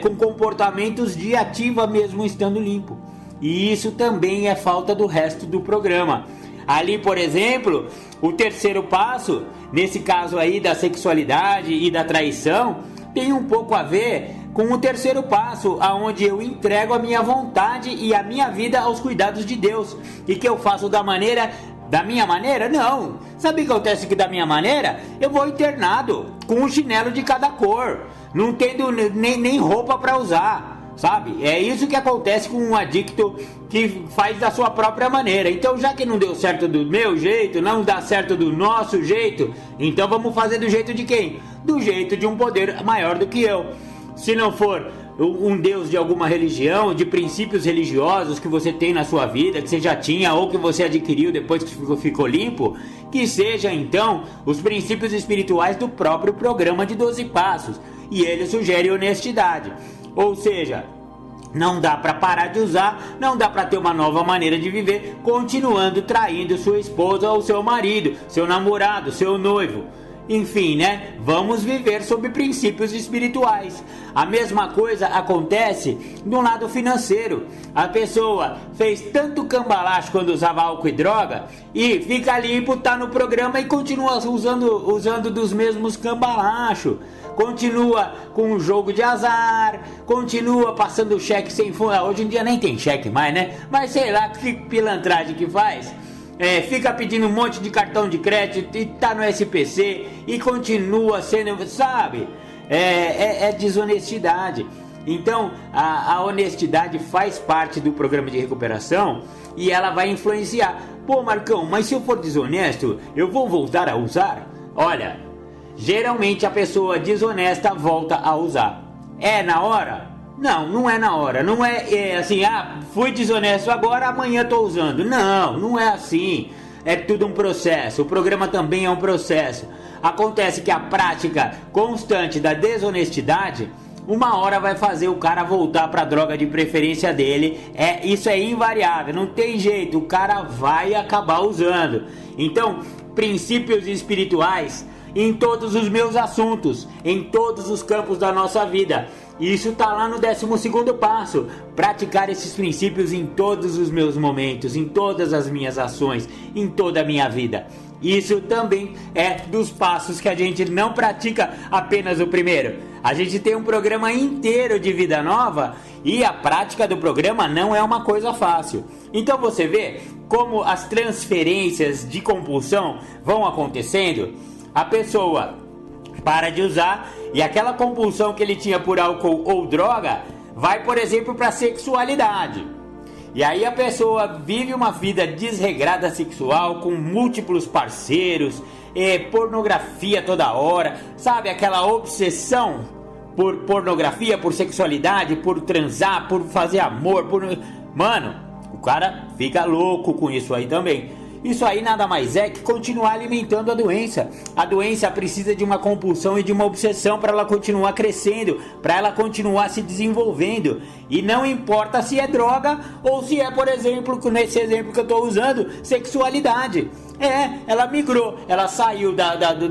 com comportamentos de ativa mesmo estando limpo. E isso também é falta do resto do programa. Ali, por exemplo, o terceiro passo, nesse caso aí da sexualidade e da traição, tem um pouco a ver com o terceiro passo, aonde eu entrego a minha vontade e a minha vida aos cuidados de Deus. E que eu faço da minha maneira? Não. Sabe o que acontece que da minha maneira? Eu vou internado, com um chinelo de cada cor, não tendo nem roupa para usar, sabe? É isso que acontece com um adicto que faz da sua própria maneira. Então, já que não deu certo do meu jeito, não dá certo do nosso jeito, então vamos fazer do jeito de quem? Do jeito de um poder maior do que eu. Se não for um Deus de alguma religião, de princípios religiosos que você tem na sua vida, que você já tinha ou que você adquiriu depois que ficou limpo, que seja então os princípios espirituais do próprio programa de 12 passos. E ele sugere honestidade, ou seja, não dá para parar de usar, não dá para ter uma nova maneira de viver continuando traindo sua esposa ou seu marido, seu namorado, seu noivo. Enfim, né? Vamos viver sob princípios espirituais. A mesma coisa acontece no lado financeiro. A pessoa fez tanto cambalacho quando usava álcool e droga e fica limpo, tá no programa e continua usando dos mesmos cambalachos. Continua com um jogo de azar, continua passando cheque sem fundo. Hoje em dia nem tem cheque mais, né? Mas sei lá que pilantragem que faz. Fica pedindo um monte de cartão de crédito e tá no SPC e continua sendo, sabe? É desonestidade. Então a honestidade faz parte do programa de recuperação e ela vai influenciar. Pô, Marcão, mas se eu for desonesto, eu vou voltar a usar? Olha, geralmente a pessoa desonesta volta a usar. É na hora? Não, não é na hora, não é assim, fui desonesto agora, amanhã tô usando. Não, não é assim, é tudo um processo, o programa também é um processo. Acontece que a prática constante da desonestidade, uma hora vai fazer o cara voltar pra droga de preferência dele, isso é invariável, não tem jeito, o cara vai acabar usando. Então, princípios espirituais em todos os meus assuntos, em todos os campos da nossa vida. Isso está lá no 12º passo, praticar esses princípios em todos os meus momentos, em todas as minhas ações, em toda a minha vida. Isso também é dos passos que a gente não pratica apenas o primeiro. A gente tem um programa inteiro de vida nova e a prática do programa não é uma coisa fácil. Então você vê como as transferências de compulsão vão acontecendo. A pessoa para de usar e aquela compulsão que ele tinha por álcool ou droga vai, por exemplo, para a sexualidade. E aí a pessoa vive uma vida desregrada sexual, com múltiplos parceiros, pornografia toda hora, sabe? Aquela obsessão por pornografia, por sexualidade, por transar, por fazer amor, Mano, o cara fica louco com isso aí também. Isso aí nada mais é que continuar alimentando a doença. A doença precisa de uma compulsão e de uma obsessão para ela continuar crescendo, para ela continuar se desenvolvendo. E não importa se é droga ou se é, por exemplo, nesse exemplo que eu estou usando, sexualidade. Ela migrou, ela saiu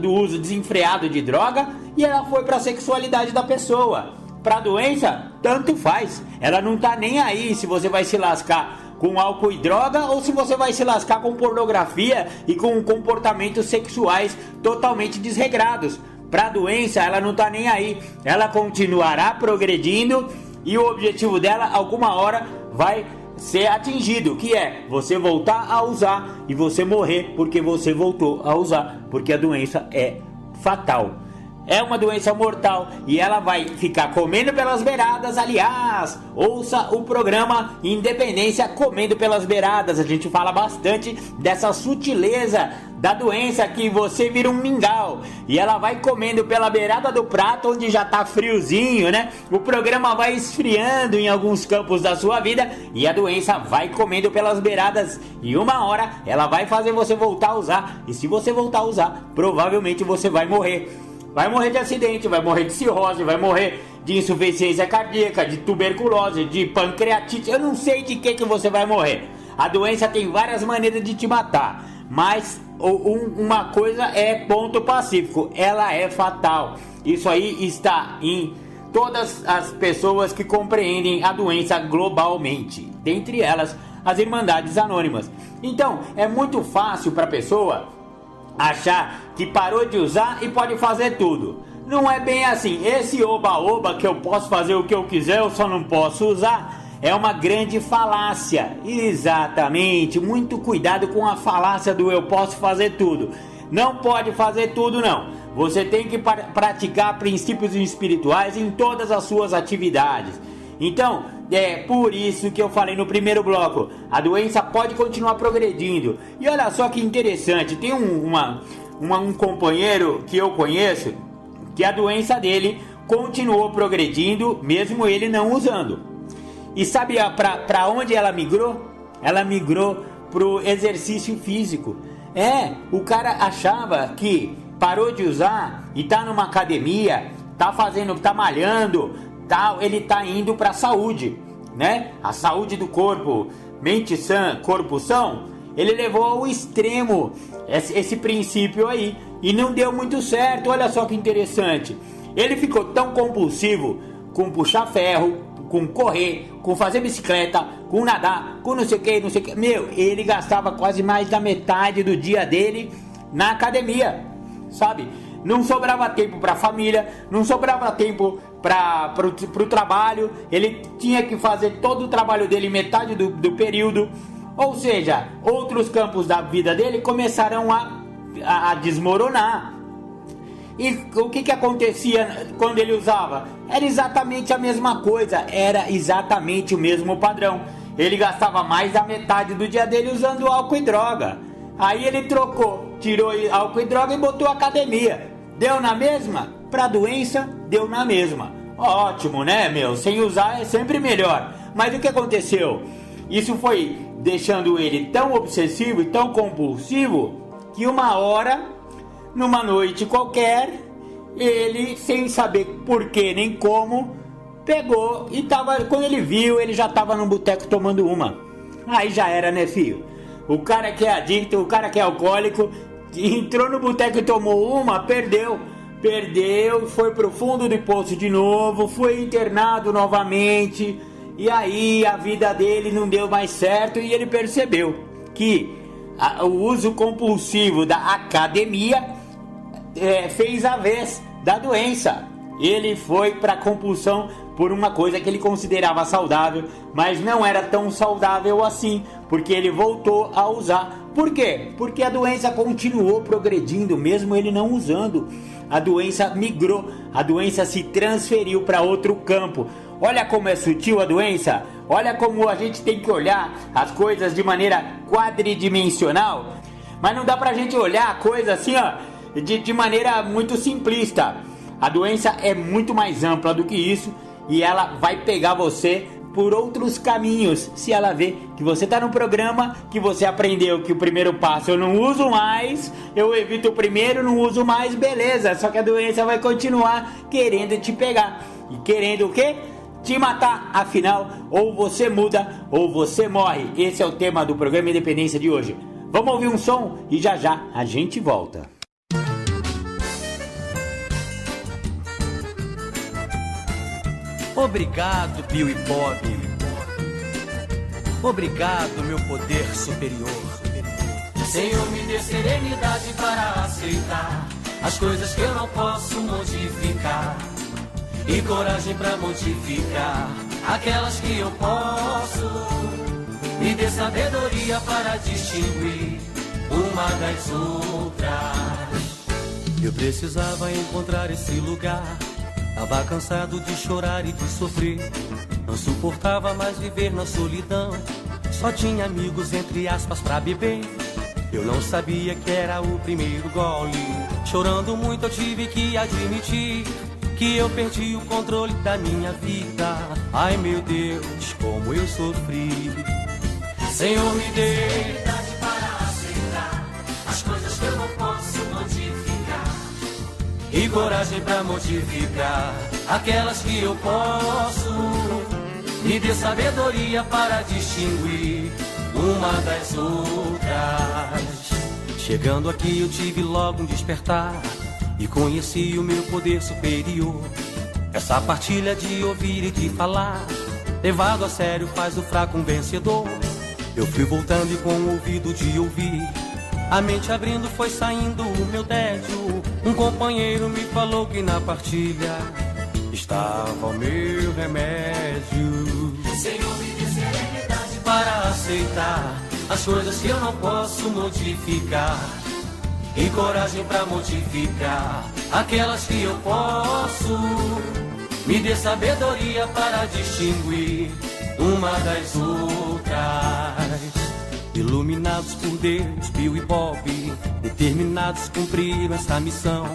do uso desenfreado de droga e ela foi para a sexualidade da pessoa. Para a doença, tanto faz. Ela não tá nem aí se você vai se lascar com álcool e droga ou se você vai se lascar com pornografia e com comportamentos sexuais totalmente desregrados. Para a doença, ela não tá nem aí. Ela continuará progredindo e o objetivo dela, alguma hora, vai ser atingido, que é você voltar a usar e você morrer porque você voltou a usar, porque a doença é fatal. É uma doença mortal e ela vai ficar comendo pelas beiradas. Aliás, ouça o programa Independência Comendo pelas Beiradas. A gente fala bastante dessa sutileza da doença, que você vira um mingau e ela vai comendo pela beirada do prato onde já tá friozinho, né? O programa vai esfriando em alguns campos da sua vida e a doença vai comendo pelas beiradas e uma hora ela vai fazer você voltar a usar. E se você voltar a usar, provavelmente você vai morrer. Vai morrer de acidente, vai morrer de cirrose, vai morrer de insuficiência cardíaca, de tuberculose, de pancreatite. Eu não sei de que você vai morrer. A doença tem várias maneiras de te matar, mas uma coisa é ponto pacífico: ela é fatal. Isso aí está em todas as pessoas que compreendem a doença globalmente, dentre elas as Irmandades Anônimas. Então é muito fácil para a pessoa achar que parou de usar e pode fazer tudo. Não é bem assim. Esse oba-oba que eu posso fazer o que eu quiser, eu só não posso usar, é uma grande falácia. Exatamente. Muito cuidado com a falácia do eu posso fazer tudo. Não pode fazer tudo, não. Você tem que praticar princípios espirituais em todas as suas atividades. Então, é por isso que eu falei no primeiro bloco, a doença pode continuar progredindo. E olha só que interessante, tem um companheiro que eu conheço, que a doença dele continuou progredindo, mesmo ele não usando. E sabe para onde ela migrou? Ela migrou pro exercício físico. O cara achava que parou de usar e tá numa academia, tá malhando, ele tá indo para a saúde, né? A saúde do corpo, mente sã, corpo são. Ele levou ao extremo esse princípio aí e não deu muito certo. Olha só que interessante. Ele ficou tão compulsivo com puxar ferro, com correr, com fazer bicicleta, com nadar, com não sei o que. Meu, ele gastava quase mais da metade do dia dele na academia, sabe? Não sobrava tempo para a família, não sobrava tempo para o trabalho. Ele tinha que fazer todo o trabalho dele metade do período. Ou seja, outros campos da vida dele começaram a desmoronar. E o que acontecia quando ele usava? Era exatamente a mesma coisa, era exatamente o mesmo padrão. Ele gastava mais da metade do dia dele usando álcool e droga. Aí ele trocou, tirou álcool e droga e botou academia. Deu na mesma? Pra doença, deu na mesma. Ótimo, né, meu? Sem usar é sempre melhor. Mas o que aconteceu? Isso foi deixando ele tão obsessivo e tão compulsivo que uma hora, numa noite qualquer, ele, sem saber por que nem como, pegou e quando ele viu, ele já tava num boteco tomando uma. Aí já era, né, filho? O cara que é adicto, o cara que é alcoólico, entrou no boteco e tomou uma, perdeu, foi pro fundo do poço de novo, foi internado novamente, e aí a vida dele não deu mais certo e ele percebeu que o uso compulsivo da academia fez a vez da doença. Ele foi pra compulsão por uma coisa que ele considerava saudável, mas não era tão saudável assim, porque ele voltou a usar. Por quê? Porque a doença continuou progredindo, mesmo ele não usando. A doença migrou, a doença se transferiu para outro campo. Olha como é sutil a doença. Olha como a gente tem que olhar as coisas de maneira quadridimensional. Mas não dá pra gente olhar a coisa assim, ó, de maneira muito simplista. A doença é muito mais ampla do que isso e ela vai pegar você por outros caminhos. Se ela vê que você tá no programa, que você aprendeu que o primeiro passo eu não uso mais, eu evito o primeiro, não uso mais, beleza. Só que a doença vai continuar querendo te pegar. E querendo o quê? Te matar. Afinal, ou você muda ou você morre. Esse é o tema do programa Independência de hoje. Vamos ouvir um som e já já a gente volta. Obrigado, Bill e Bob. Obrigado, meu poder superior. Senhor, me dê serenidade para aceitar as coisas que eu não posso modificar e coragem para modificar aquelas que eu posso. Me dê sabedoria para distinguir uma das outras. Eu precisava encontrar esse lugar. Tava cansado de chorar e de sofrer. Não suportava mais viver na solidão. Só tinha amigos, entre aspas, pra beber. Eu não sabia que era o primeiro gole. Chorando muito eu tive que admitir que eu perdi o controle da minha vida. Ai meu Deus, como eu sofri. Senhor, me dê serenidade para aceitar as coisas que eu não posso modificar e coragem para modificar aquelas que eu posso. Me dê sabedoria para distinguir uma das outras. Chegando aqui eu tive logo um despertar e conheci o meu poder superior. Essa partilha de ouvir e de falar, levado a sério, faz o fraco um vencedor. Eu fui voltando e com o ouvido de ouvir, a mente abrindo foi saindo o meu tédio. Um companheiro me falou que na partilha estava o meu remédio. Senhor, me dê serenidade para aceitar as coisas que eu não posso modificar e coragem para modificar aquelas que eu posso. Me dê sabedoria para distinguir uma das outras. Iluminados por Deus, Bill e Bob, determinados cumprir essa missão.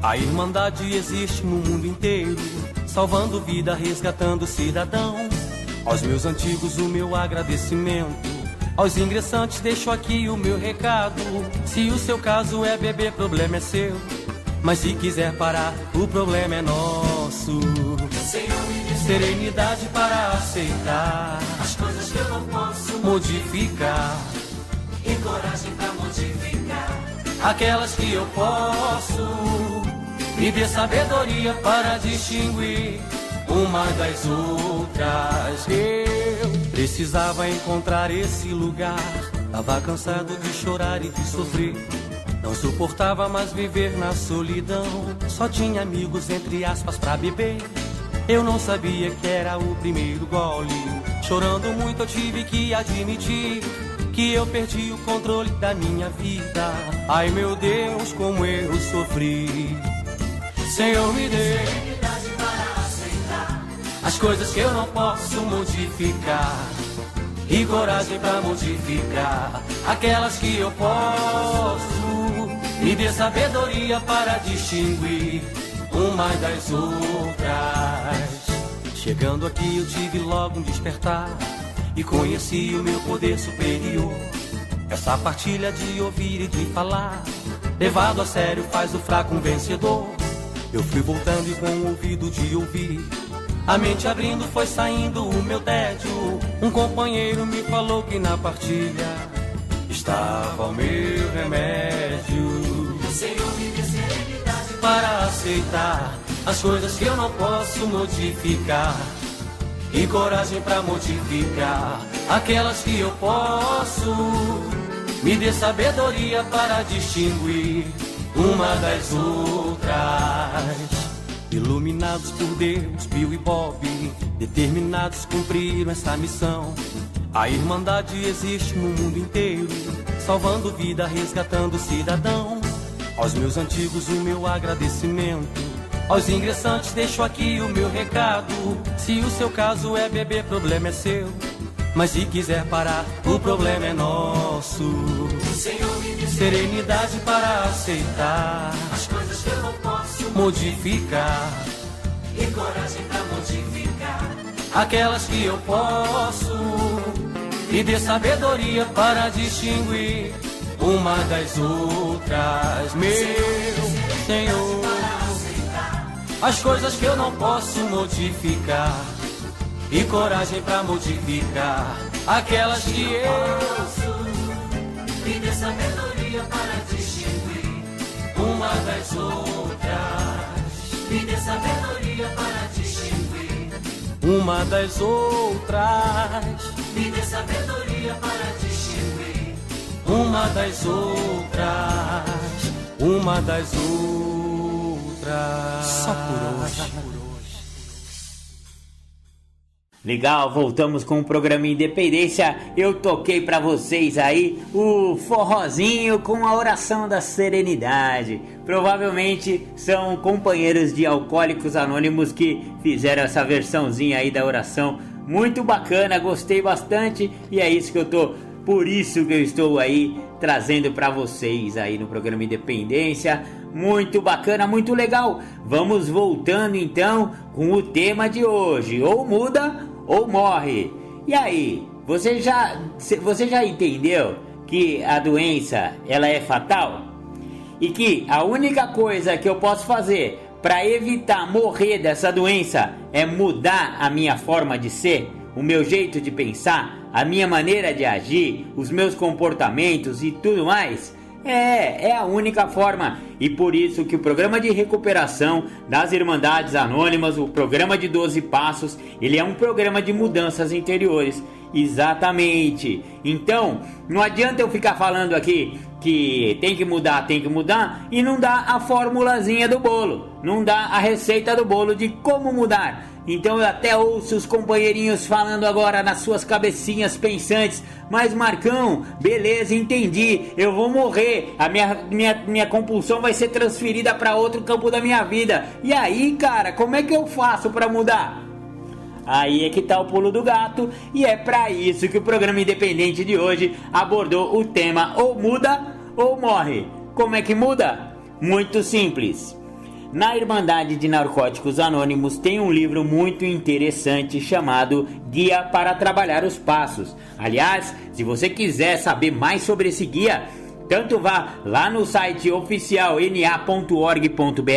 A Irmandade existe no mundo inteiro, salvando vida, resgatando cidadão. Aos meus antigos o meu agradecimento, aos ingressantes deixo aqui o meu recado. Se o seu caso é beber, problema é seu, mas se quiser parar, o problema é nosso. Senhor, me dê serenidade para aceitar as coisas que eu não posso modificar e coragem para modificar aquelas que eu posso. Me dê sabedoria para distinguir uma das outras. Eu precisava encontrar esse lugar. Tava cansado de chorar e de sofrer. Não suportava mais viver na solidão. Só tinha amigos, entre aspas, pra beber. Eu não sabia que era o primeiro gole. Chorando muito eu tive que admitir que eu perdi o controle da minha vida. Ai meu Deus, como eu sofri. Senhor, me dê serenidade para aceitar as coisas que eu não posso modificar e coragem para modificar aquelas que eu posso. Me dê sabedoria para distinguir uma das outras. Chegando aqui eu tive logo um despertar e conheci o meu poder superior. Essa partilha de ouvir e de falar, levado a sério, faz o fraco um vencedor. Eu fui voltando e com o ouvido de ouvir, a mente abrindo foi saindo o meu tédio. Um companheiro me falou que na partilha estava o meu remédio. Senhor, me dê serenidade para aceitar as coisas que eu não posso modificar e coragem para modificar aquelas que eu posso. Me dê sabedoria para distinguir uma das outras. Iluminados por Deus, Bill e Bob, determinados cumpriram essa missão. A Irmandade existe no mundo inteiro, salvando vida, resgatando cidadão. Aos meus antigos o meu agradecimento, Aos ingressantes deixo aqui o meu recado. Se o seu caso é beber, problema é seu. Mas se quiser parar, o problema é nosso. O Senhor me deu serenidade para aceitar as coisas que eu não posso modificar, e coragem para modificar aquelas que eu posso. Me dê sabedoria para distinguir uma das outras, meu Senhor. As coisas que eu não posso modificar, e coragem pra modificar aquelas que eu posso. Me dê sabedoria para distinguir uma das outras. Me dê sabedoria para distinguir uma das outras. Me dê sabedoria para distinguir uma das outras. Uma das outras. Só por hoje. Legal, voltamos com o programa Independência. Eu toquei pra vocês aí o forrozinho com a oração da serenidade. Provavelmente são companheiros de Alcoólicos Anônimos que fizeram essa versãozinha aí da oração. Muito bacana, gostei bastante. E é isso que eu tô, por isso que eu estou aí trazendo pra vocês aí no programa Independência. Muito bacana, muito legal. Vamos voltando então com o tema de hoje: ou muda ou morre. E aí, você já entendeu que a doença ela é fatal? E que a única coisa que eu posso fazer para evitar morrer dessa doença é mudar a minha forma de ser, o meu jeito de pensar, a minha maneira de agir, os meus comportamentos e tudo mais? É a única forma. E por isso que o programa de recuperação das Irmandades Anônimas, o programa de 12 Passos, ele é um programa de mudanças interiores. Exatamente. Então, não adianta eu ficar falando aqui que tem que mudar e não dá a formulazinha do bolo, não dá a receita do bolo de como mudar. Então eu até ouço os companheirinhos falando agora nas suas cabecinhas pensantes: mas Marcão, beleza, entendi, eu vou morrer, a minha compulsão vai ser transferida para outro campo da minha vida. E aí, cara, como é que eu faço para mudar? Aí é que tá o pulo do gato, e é para isso que o programa Independente de hoje abordou o tema ou muda ou morre. Como é que muda? Muito simples. Na Irmandade de Narcóticos Anônimos tem um livro muito interessante chamado Guia para Trabalhar os Passos. Aliás, se você quiser saber mais sobre esse guia, tanto vá lá no site oficial na.org.br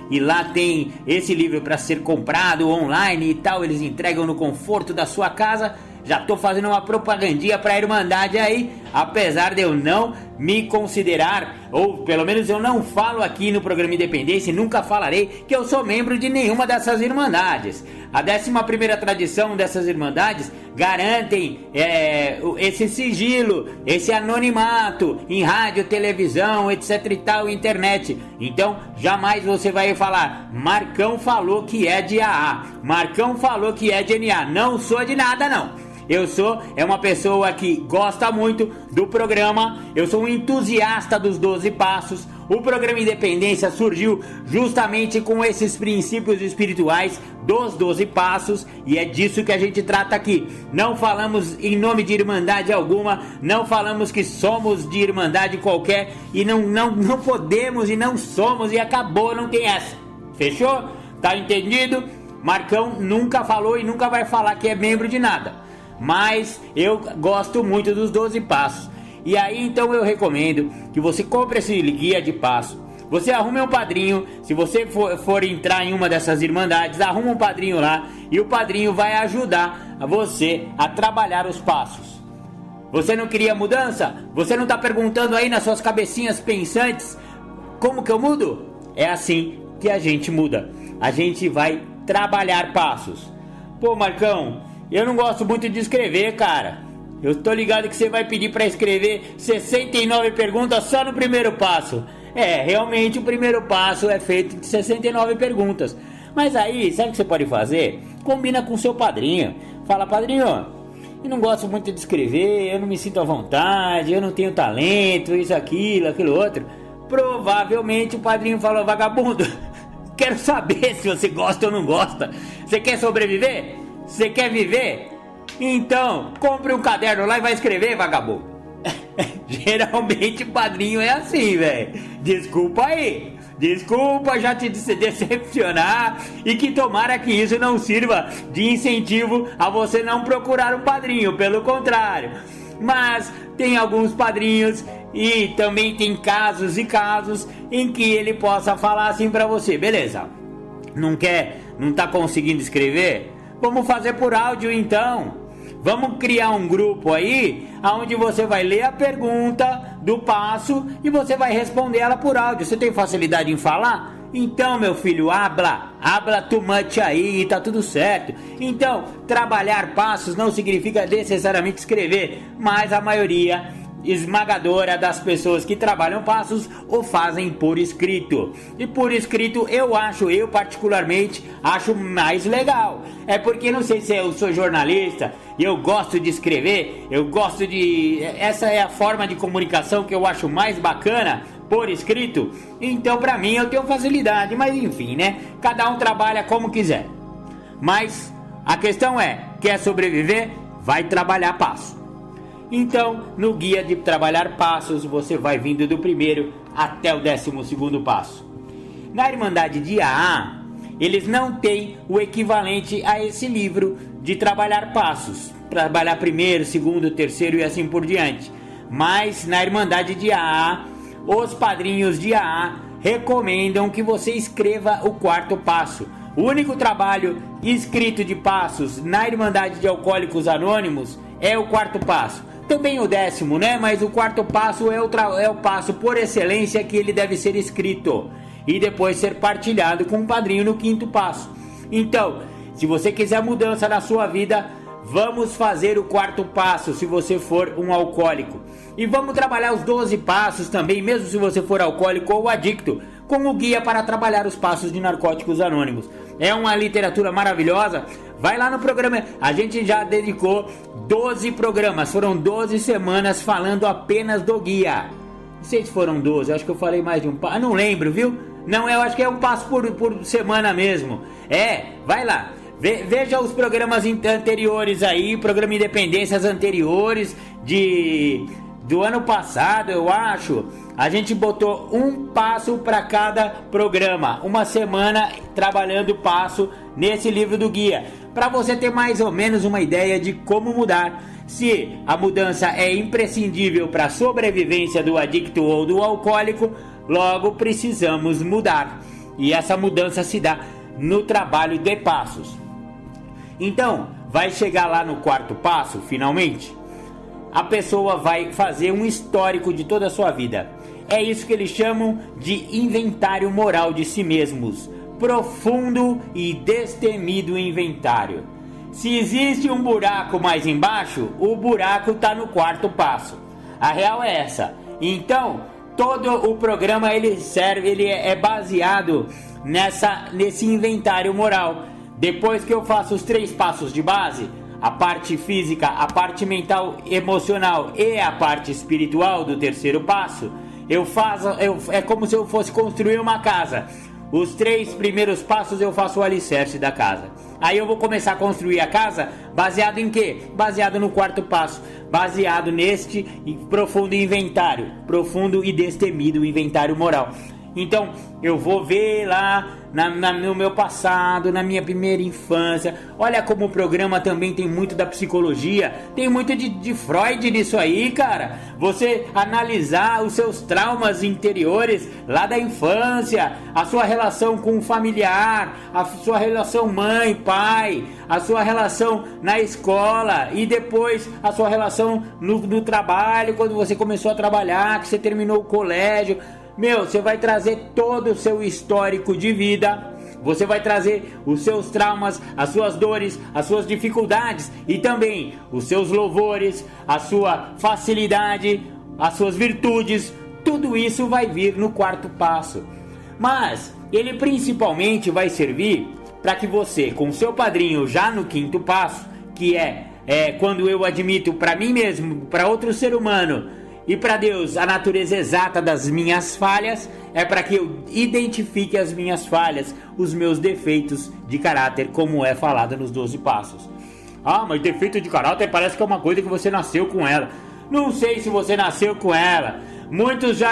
e lá tem esse livro para ser comprado online e tal, eles entregam no conforto da sua casa. Já tô fazendo uma propagandinha pra Irmandade aí, apesar de eu não me considerar, ou pelo menos eu não falo aqui no programa Independência e nunca falarei que eu sou membro de nenhuma dessas Irmandades. A 11ª tradição dessas Irmandades garantem esse sigilo, esse anonimato em rádio, televisão, etc e tal, internet. Então jamais você vai falar: Marcão falou que é de AA, Marcão falou que é de NA. Não sou de nada não. Eu sou uma pessoa que gosta muito do programa, eu sou um entusiasta dos 12 Passos. O programa Independência surgiu justamente com esses princípios espirituais dos 12 Passos, e é disso que a gente trata aqui. Não falamos em nome de Irmandade alguma, não falamos que somos de Irmandade qualquer, e não podemos e não somos, e acabou, não tem essa. Fechou? Tá entendido? Marcão nunca falou e nunca vai falar que é membro de nada. Mas eu gosto muito dos 12 Passos. E aí então eu recomendo que você compre esse guia de passo. Você arrume um padrinho. Se você for entrar em uma dessas irmandades, arruma um padrinho lá, e o padrinho vai ajudar você a trabalhar os passos. Você não queria mudança? Você não está perguntando aí nas suas cabecinhas pensantes: como que eu mudo? É assim que a gente muda. A gente vai trabalhar passos. Pô, Marcão, eu não gosto muito de escrever, cara. Eu tô ligado que você vai pedir pra escrever 69 perguntas só no primeiro passo. Realmente o primeiro passo é feito de 69 perguntas. Mas aí, sabe o que você pode fazer? Combina com o seu padrinho. Fala: padrinho, eu não gosto muito de escrever, eu não me sinto à vontade, eu não tenho talento, isso, aquilo outro. Provavelmente o padrinho falou: vagabundo, quero saber se você gosta ou não gosta. Você quer sobreviver? Você quer viver? Então, compre um caderno lá e vai escrever, vagabundo. Geralmente padrinho é assim, velho. Desculpa aí. Desculpa já te decepcionar, e que tomara que isso não sirva de incentivo a você não procurar um padrinho, pelo contrário. Mas tem alguns padrinhos e também tem casos e casos em que ele possa falar assim pra você: beleza, não tá conseguindo escrever? Vamos fazer por áudio então. Vamos criar um grupo aí, onde você vai ler a pergunta do passo e você vai responder ela por áudio. Você tem facilidade em falar? Então, meu filho, habla too much aí, tá tudo certo. Então, trabalhar passos não significa necessariamente escrever, mas a maioria esmagadora das pessoas que trabalham passos o fazem por escrito. E por escrito eu particularmente acho mais legal. É porque, não sei se eu sou jornalista e eu gosto de escrever, essa é a forma de comunicação que eu acho mais bacana, por escrito. Então pra mim eu tenho facilidade, mas enfim, né? Cada um trabalha como quiser. Mas a questão é, quer sobreviver? Vai trabalhar passo. Então, no guia de trabalhar passos, você vai vindo do primeiro até o 12º passo. Na Irmandade de AA, eles não têm o equivalente a esse livro de trabalhar passos. Trabalhar primeiro, segundo, terceiro e assim por diante. Mas na Irmandade de AA, os padrinhos de AA recomendam que você escreva o 4º passo. O único trabalho escrito de passos na Irmandade de Alcoólicos Anônimos é o 4º passo. Também o 10º, né? Mas o 4º passo é o passo por excelência, que ele deve ser escrito e depois ser partilhado com o padrinho no 5º passo. Então, se você quiser mudança na sua vida, vamos fazer o 4º passo se você for um alcoólico. E vamos trabalhar os 12 passos também, mesmo se você for alcoólico ou adicto, com o guia para trabalhar os passos de Narcóticos Anônimos. É uma literatura maravilhosa. Vai lá no programa, a gente já dedicou 12 programas, foram 12 semanas falando apenas do guia. Não sei se foram 12, acho que eu falei mais de um passo, não lembro, viu? Não, eu acho que é um passo por semana mesmo. Vai lá, veja os programas anteriores aí, programa Independências anteriores do ano passado, eu acho. A gente botou um passo para cada programa, uma semana trabalhando passo nesse livro do guia, para você ter mais ou menos uma ideia de como mudar. Se a mudança é imprescindível para a sobrevivência do adicto ou do alcoólico, logo precisamos mudar. E essa mudança se dá no trabalho de passos. Então, vai chegar lá no 4º passo, finalmente, a pessoa vai fazer um histórico de toda a sua vida. É isso que eles chamam de inventário moral de si mesmos. Profundo e destemido inventário. Se existe um buraco mais embaixo, o buraco está no 4º passo. A real é essa. Então, todo o programa ele é baseado nesse inventário moral. Depois que eu faço os 3 passos de base, a parte física, a parte mental, emocional e a parte espiritual do 3º passo, é como se eu fosse construir uma casa. Os 3 primeiros passos eu faço o alicerce da casa. Aí eu vou começar a construir a casa baseado em quê? Baseado no 4º passo, baseado neste profundo inventário, profundo e destemido inventário moral. Então eu vou ver lá no meu passado, na minha primeira infância. Olha como o programa também tem muito da psicologia, tem muito de Freud nisso aí, cara. Você analisar os seus traumas interiores lá da infância, a sua relação com o familiar, a sua relação mãe, pai, a sua relação na escola e depois a sua relação no trabalho, quando você começou a trabalhar, que você terminou o colégio. Você vai trazer todo o seu histórico de vida, você vai trazer os seus traumas, as suas dores, as suas dificuldades e também os seus louvores, a sua facilidade, as suas virtudes. Tudo isso vai vir no 4º passo. Mas ele principalmente vai servir para que você, com seu padrinho já no 5º passo, que é quando eu admito para mim mesmo, para outro ser humano, E para Deus, a natureza exata das minhas falhas é para que eu identifique as minhas falhas, os meus defeitos de caráter, como é falado nos 12 passos. Ah, mas defeito de caráter parece que é uma coisa que você nasceu com ela. Não sei se você nasceu com ela.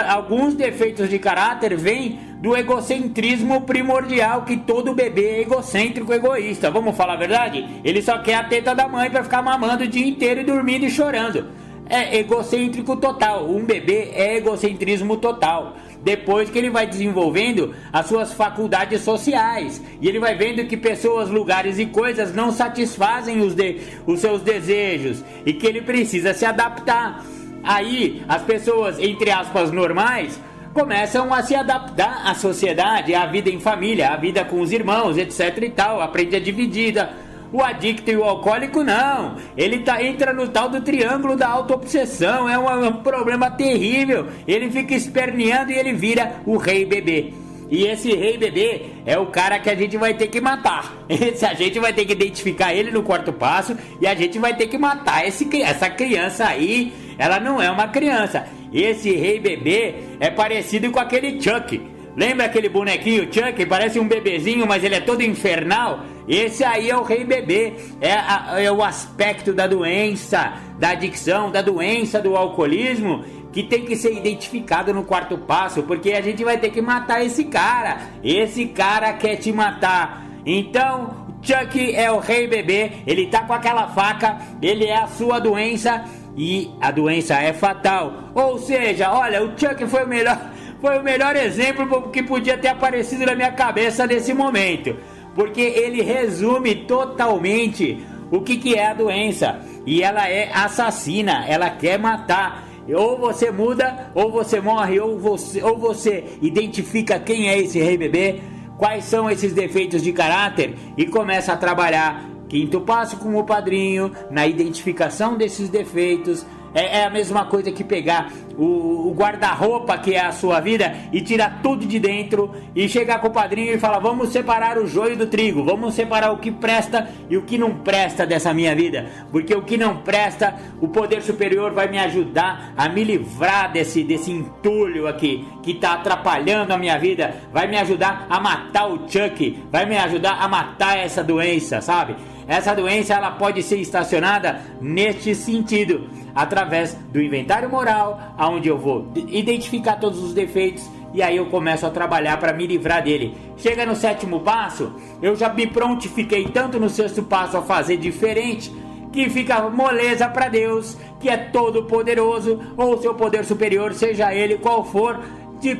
Alguns defeitos de caráter vêm do egocentrismo primordial, que todo bebê é egocêntrico, egoísta. Vamos falar a verdade? Ele só quer a teta da mãe para ficar mamando o dia inteiro e dormindo e chorando. É egocêntrico total. Um bebê é egocentrismo total. Depois que ele vai desenvolvendo as suas faculdades sociais e ele vai vendo que pessoas, lugares e coisas não satisfazem os seus desejos e que ele precisa se adaptar. Aí as pessoas, entre aspas, normais, começam a se adaptar à sociedade, à vida em família, à vida com os irmãos, etc e tal, aprende a dividida. O adicto e o alcoólico não, ele entra no tal do triângulo da autoobsessão, é um problema terrível, ele fica esperneando e ele vira o rei bebê. E esse rei bebê é o cara que a gente vai ter que matar. A gente vai ter que identificar ele no 4º passo e a gente vai ter que matar essa criança aí. Ela não é uma criança. Esse rei bebê é parecido com aquele Chuck. Lembra aquele bonequinho Chuck? Parece um bebezinho, mas ele é todo infernal. Esse aí é o rei bebê. É o aspecto da doença, da adicção, da doença do alcoolismo, que tem que ser identificado no 4º passo, porque a gente vai ter que matar esse cara. Esse cara quer te matar. Então, Chuck é o rei bebê. Ele tá com aquela faca, ele é a sua doença e a doença é fatal. Ou seja, olha, o Chuck foi o melhor exemplo que podia ter aparecido na minha cabeça nesse momento, porque ele resume totalmente o que é a doença. E ela é assassina, ela quer matar. Ou você muda, ou você morre, ou você identifica quem é esse rei bebê, quais são esses defeitos de caráter e começa a trabalhar. 5º passo com o padrinho, na identificação desses defeitos. É a mesma coisa que pegar o guarda-roupa que é a sua vida e tirar tudo de dentro e chegar com o padrinho e falar: vamos separar o joio do trigo, vamos separar o que presta e o que não presta dessa minha vida, porque o que não presta, o poder superior vai me ajudar a me livrar desse entulho aqui que está atrapalhando a minha vida, vai me ajudar a matar o Chuck, vai me ajudar a matar essa doença, sabe? Essa doença ela pode ser estacionada neste sentido, através do inventário moral, onde eu vou identificar todos os defeitos e aí eu começo a trabalhar para me livrar dele. Chega no 7º passo, eu já me prontifiquei tanto no 6º passo a fazer diferente, que fica moleza para Deus, que é todo poderoso, ou seu poder superior, seja ele qual for,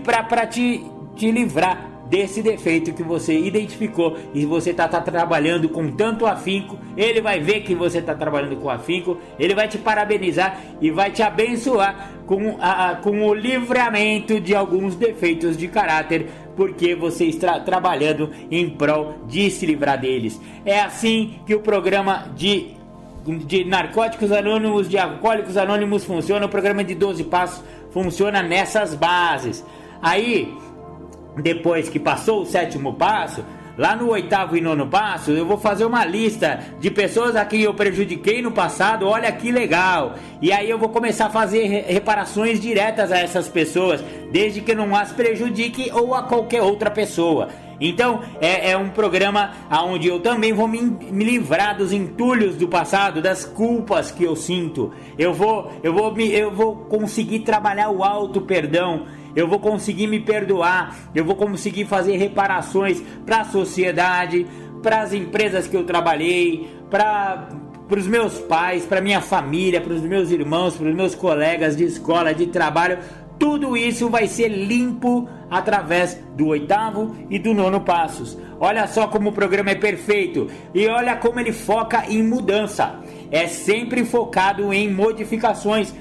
para te livrar desse defeito que você identificou e você está trabalhando com tanto afinco. Ele vai ver que você está trabalhando com afinco, ele vai te parabenizar e vai te abençoar com o livramento de alguns defeitos de caráter, porque você está trabalhando em prol de se livrar deles. É assim que o programa de Narcóticos Anônimos, de Alcoólicos Anônimos funciona. O programa de 12 passos funciona nessas bases. Aí, depois que passou o 7º passo, lá no 8º e 9º passo, eu vou fazer uma lista de pessoas a quem eu prejudiquei no passado. Olha que legal! E aí eu vou começar a fazer reparações diretas a essas pessoas, desde que não as prejudique ou a qualquer outra pessoa. Então é um programa onde eu também vou me livrar dos entulhos do passado, das culpas que eu sinto. Eu vou conseguir trabalhar o auto-perdão. Eu vou conseguir me perdoar, eu vou conseguir fazer reparações para a sociedade, para as empresas que eu trabalhei, para os meus pais, para minha família, para os meus irmãos, para os meus colegas de escola, de trabalho. Tudo isso vai ser limpo através do 8º e do 9º passos. Olha só como o programa é perfeito e olha como ele foca em mudança. É sempre focado em modificações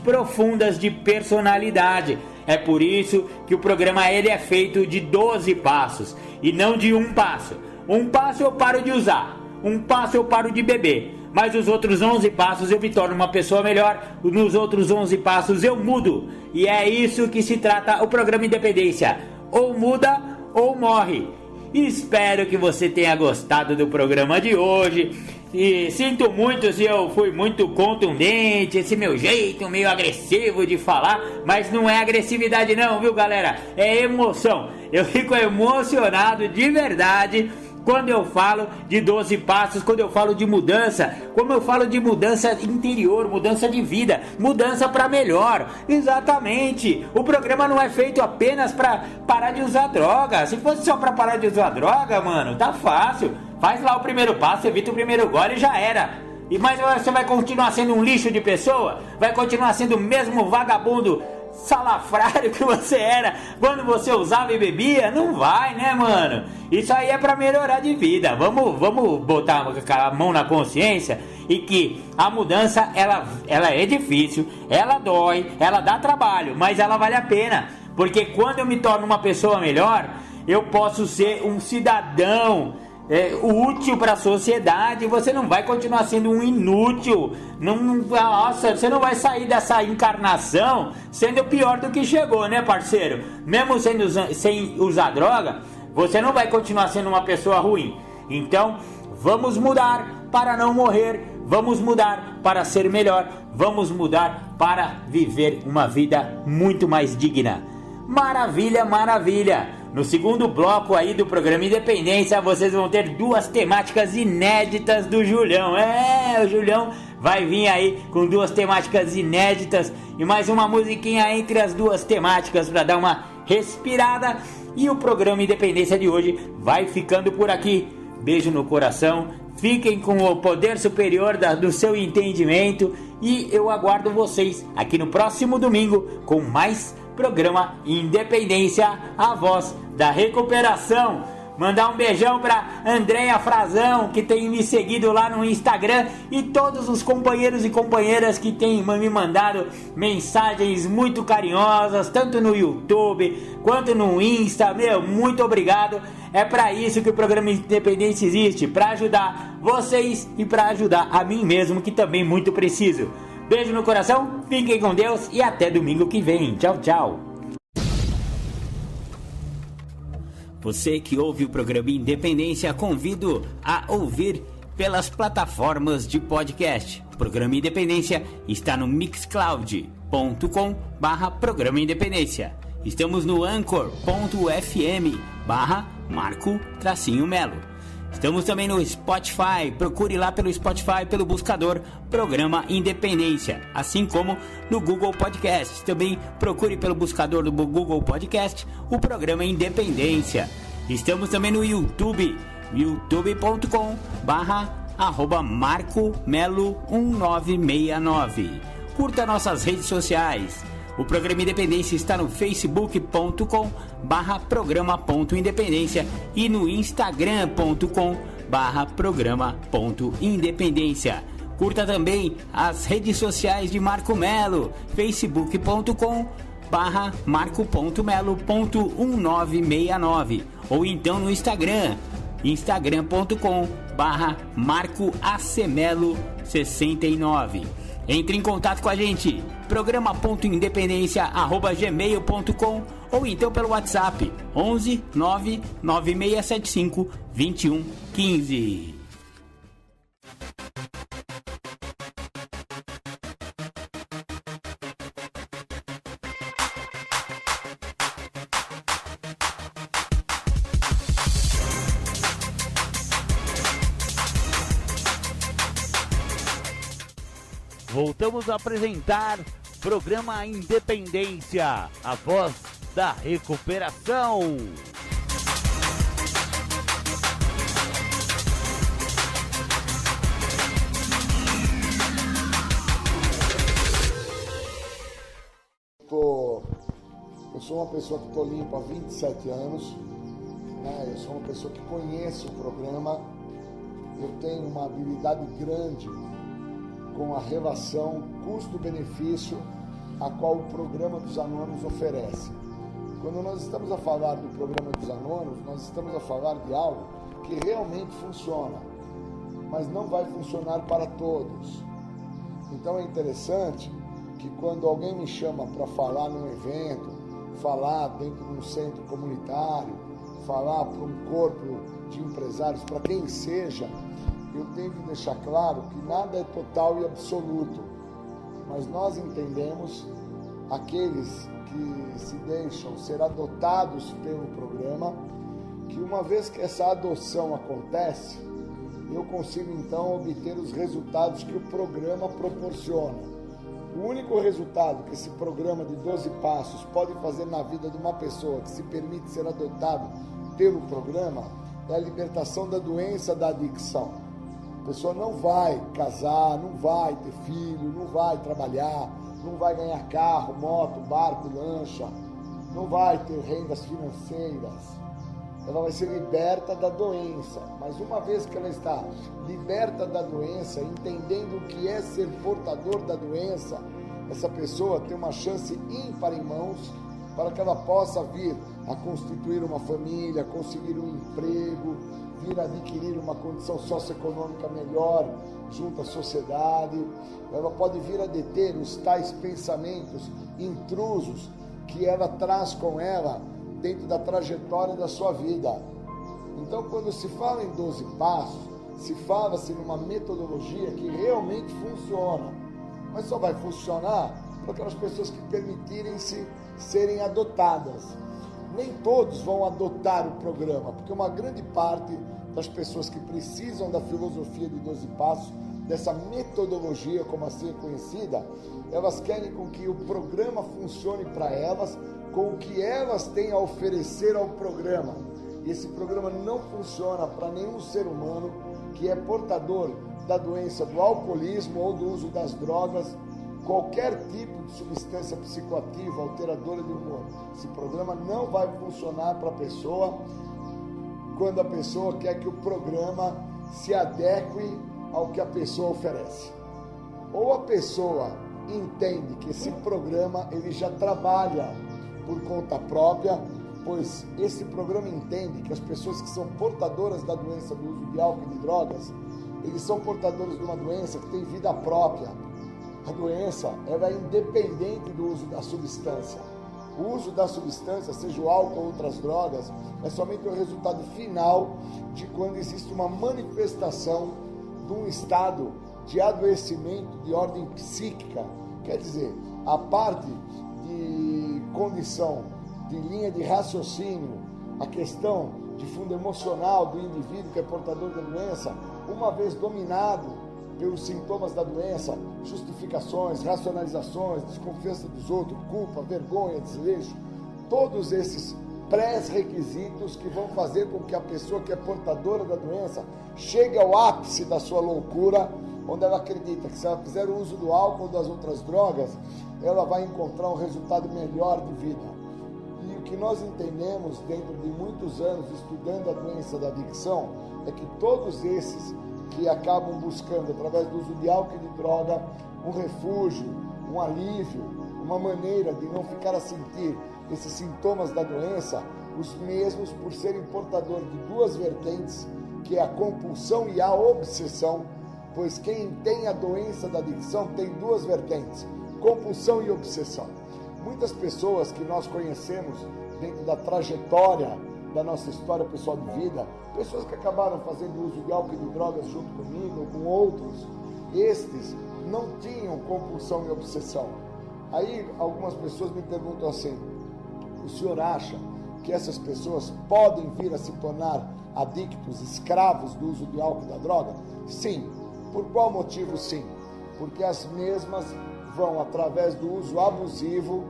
profundas de personalidade. É por isso que o programa ele é feito de 12 passos e não de um passo. Um passo eu paro de usar, um passo eu paro de beber, mas os outros 11 passos eu me torno uma pessoa melhor, nos outros 11 passos eu mudo. E é isso que se trata o programa Independência. Ou muda ou morre. Espero que você tenha gostado do programa de hoje. E sinto muito se eu fui muito contundente, esse meu jeito meio agressivo de falar, mas não é agressividade não, viu galera? É emoção. Eu fico emocionado de verdade quando eu falo de 12 passos, quando eu falo de mudança, como eu falo de mudança interior, mudança de vida, mudança para melhor. Exatamente. O programa não é feito apenas para parar de usar droga. Se fosse só para parar de usar droga, mano, tá fácil. Faz lá o primeiro passo, evita o primeiro gole e já era. Mas você vai continuar sendo um lixo de pessoa? Vai continuar sendo o mesmo vagabundo salafrário que você era quando você usava e bebia? Não vai, né, mano? Isso aí é pra melhorar de vida. Vamos botar a mão na consciência e que a mudança, ela é difícil, ela dói, ela dá trabalho, mas ela vale a pena. Porque quando eu me torno uma pessoa melhor, eu posso ser um cidadão útil para a sociedade. Você não vai continuar sendo um inútil. Nossa, você não vai sair dessa encarnação sendo pior do que chegou, né, parceiro? Mesmo sem usar droga, você não vai continuar sendo uma pessoa ruim. Então, vamos mudar para não morrer. Vamos mudar para ser melhor. Vamos mudar para viver uma vida muito mais digna. Maravilha, maravilha! No segundo bloco aí do programa Independência, vocês vão ter 2 temáticas inéditas do Julião. O Julião vai vir aí com 2 temáticas inéditas e mais uma musiquinha entre as 2 temáticas para dar uma respirada. E o programa Independência de hoje vai ficando por aqui. Beijo no coração, fiquem com o poder superior do seu entendimento e eu aguardo vocês aqui no próximo domingo com mais programa Independência, a voz da recuperação. Mandar um beijão pra Andréia Frazão, que tem me seguido lá no Instagram, e todos os companheiros e companheiras que têm me mandado mensagens muito carinhosas, tanto no YouTube quanto no Insta. Muito obrigado. É pra isso que o programa Independência existe, pra ajudar vocês e pra ajudar a mim mesmo, que também muito preciso. Beijo no coração, fiquem com Deus e até domingo que vem. Tchau, tchau. Você que ouve o programa Independência, convido a ouvir pelas plataformas de podcast. O programa Independência está no mixcloud.com/programa Independência. Estamos no anchor.fm/Marco-Melo. Estamos também no Spotify, procure lá pelo Spotify, pelo buscador Programa Independência, assim como no Google Podcast. Também procure pelo buscador do Google Podcast o Programa Independência. Estamos também no YouTube, youtube.com/MarcoMelo1969. Curta nossas redes sociais. O Programa Independência está no facebook.com/programa.independência e no instagram.com/programa.independência. Curta também as redes sociais de Marco Melo, facebook.com/marco.melo.1969 ou então no Instagram, instagram.com/marcoacmelo69. Entre em contato com a gente, programa.independência@gmail.com ou então pelo WhatsApp 11 99675 2115. Voltamos a apresentar Programa Independência, a voz da recuperação. Eu sou uma pessoa que estou limpo há 27 anos, né? Eu sou uma pessoa que conhece o programa, eu tenho uma habilidade grande com a relação custo-benefício a qual o programa dos Anônimos oferece. Quando nós estamos a falar do programa dos Anônimos, nós estamos a falar de algo que realmente funciona, mas não vai funcionar para todos. Então é interessante que quando alguém me chama para falar num evento, falar dentro de um centro comunitário, falar para um corpo de empresários, para quem seja, eu tenho que deixar claro que nada é total e absoluto, mas nós entendemos aqueles que se deixam ser adotados pelo programa, que uma vez que essa adoção acontece, eu consigo então obter os resultados que o programa proporciona. O único resultado que esse programa de 12 passos pode fazer na vida de uma pessoa que se permite ser adotado pelo programa é a libertação da doença da adicção. A pessoa não vai casar, não vai ter filho, não vai trabalhar, não vai ganhar carro, moto, barco, lancha, não vai ter rendas financeiras. Ela vai ser liberta da doença, mas uma vez que ela está liberta da doença, entendendo o que é ser portador da doença, essa pessoa tem uma chance ímpar em mãos para que ela possa vir a constituir uma família, conseguir um emprego, vir a adquirir uma condição socioeconômica melhor junto à sociedade. Ela pode vir a deter os tais pensamentos intrusos que ela traz com ela dentro da trajetória da sua vida. Então, quando se fala em 12 passos, se fala-se numa metodologia que realmente funciona, mas só vai funcionar para aquelas pessoas que permitirem-se serem adotadas. Nem todos vão adotar o programa, porque uma grande parte das pessoas que precisam da filosofia de 12 passos, dessa metodologia, como assim é conhecida, elas querem com que o programa funcione para elas, com o que elas têm a oferecer ao programa. E esse programa não funciona para nenhum ser humano que é portador da doença do alcoolismo ou do uso das drogas, qualquer tipo de substância psicoativa, alteradora de humor. Esse programa não vai funcionar para a pessoa quando a pessoa quer que o programa se adeque ao que a pessoa oferece. Ou a pessoa entende que esse programa ele já trabalha por conta própria, pois esse programa entende que as pessoas que são portadoras da doença do uso de álcool e de drogas, eles são portadores de uma doença que tem vida própria. A doença ela é independente do uso da substância. O uso da substância, seja o álcool ou outras drogas, é somente o resultado final de quando existe uma manifestação de um estado de adoecimento de ordem psíquica. Quer dizer, a parte de condição, de linha de raciocínio, a questão de fundo emocional do indivíduo que é portador da doença, uma vez dominado pelos sintomas da doença, justificações, racionalizações, desconfiança dos outros, culpa, vergonha, desleixo, todos esses pré-requisitos que vão fazer com que a pessoa que é portadora da doença chegue ao ápice da sua loucura, onde ela acredita que se ela fizer o uso do álcool ou das outras drogas, ela vai encontrar um resultado melhor de vida. E o que nós entendemos dentro de muitos anos estudando a doença da adicção é que todos esses que acabam buscando, através do uso de álcool e de droga, um refúgio, um alívio, uma maneira de não ficar a sentir esses sintomas da doença, os mesmos por serem portadores de duas vertentes, que é a compulsão e a obsessão, pois quem tem a doença da adicção tem duas vertentes, compulsão e obsessão. Muitas pessoas que nós conhecemos dentro da trajetória da nossa história pessoal de vida, pessoas que acabaram fazendo uso de álcool e de drogas junto comigo ou com outros, estes não tinham compulsão e obsessão. Aí algumas pessoas me perguntam assim: o senhor acha que essas pessoas podem vir a se tornar adictos, escravos do uso de álcool e da droga? Sim. Por qual motivo sim? Porque as mesmas vão, através do uso abusivo,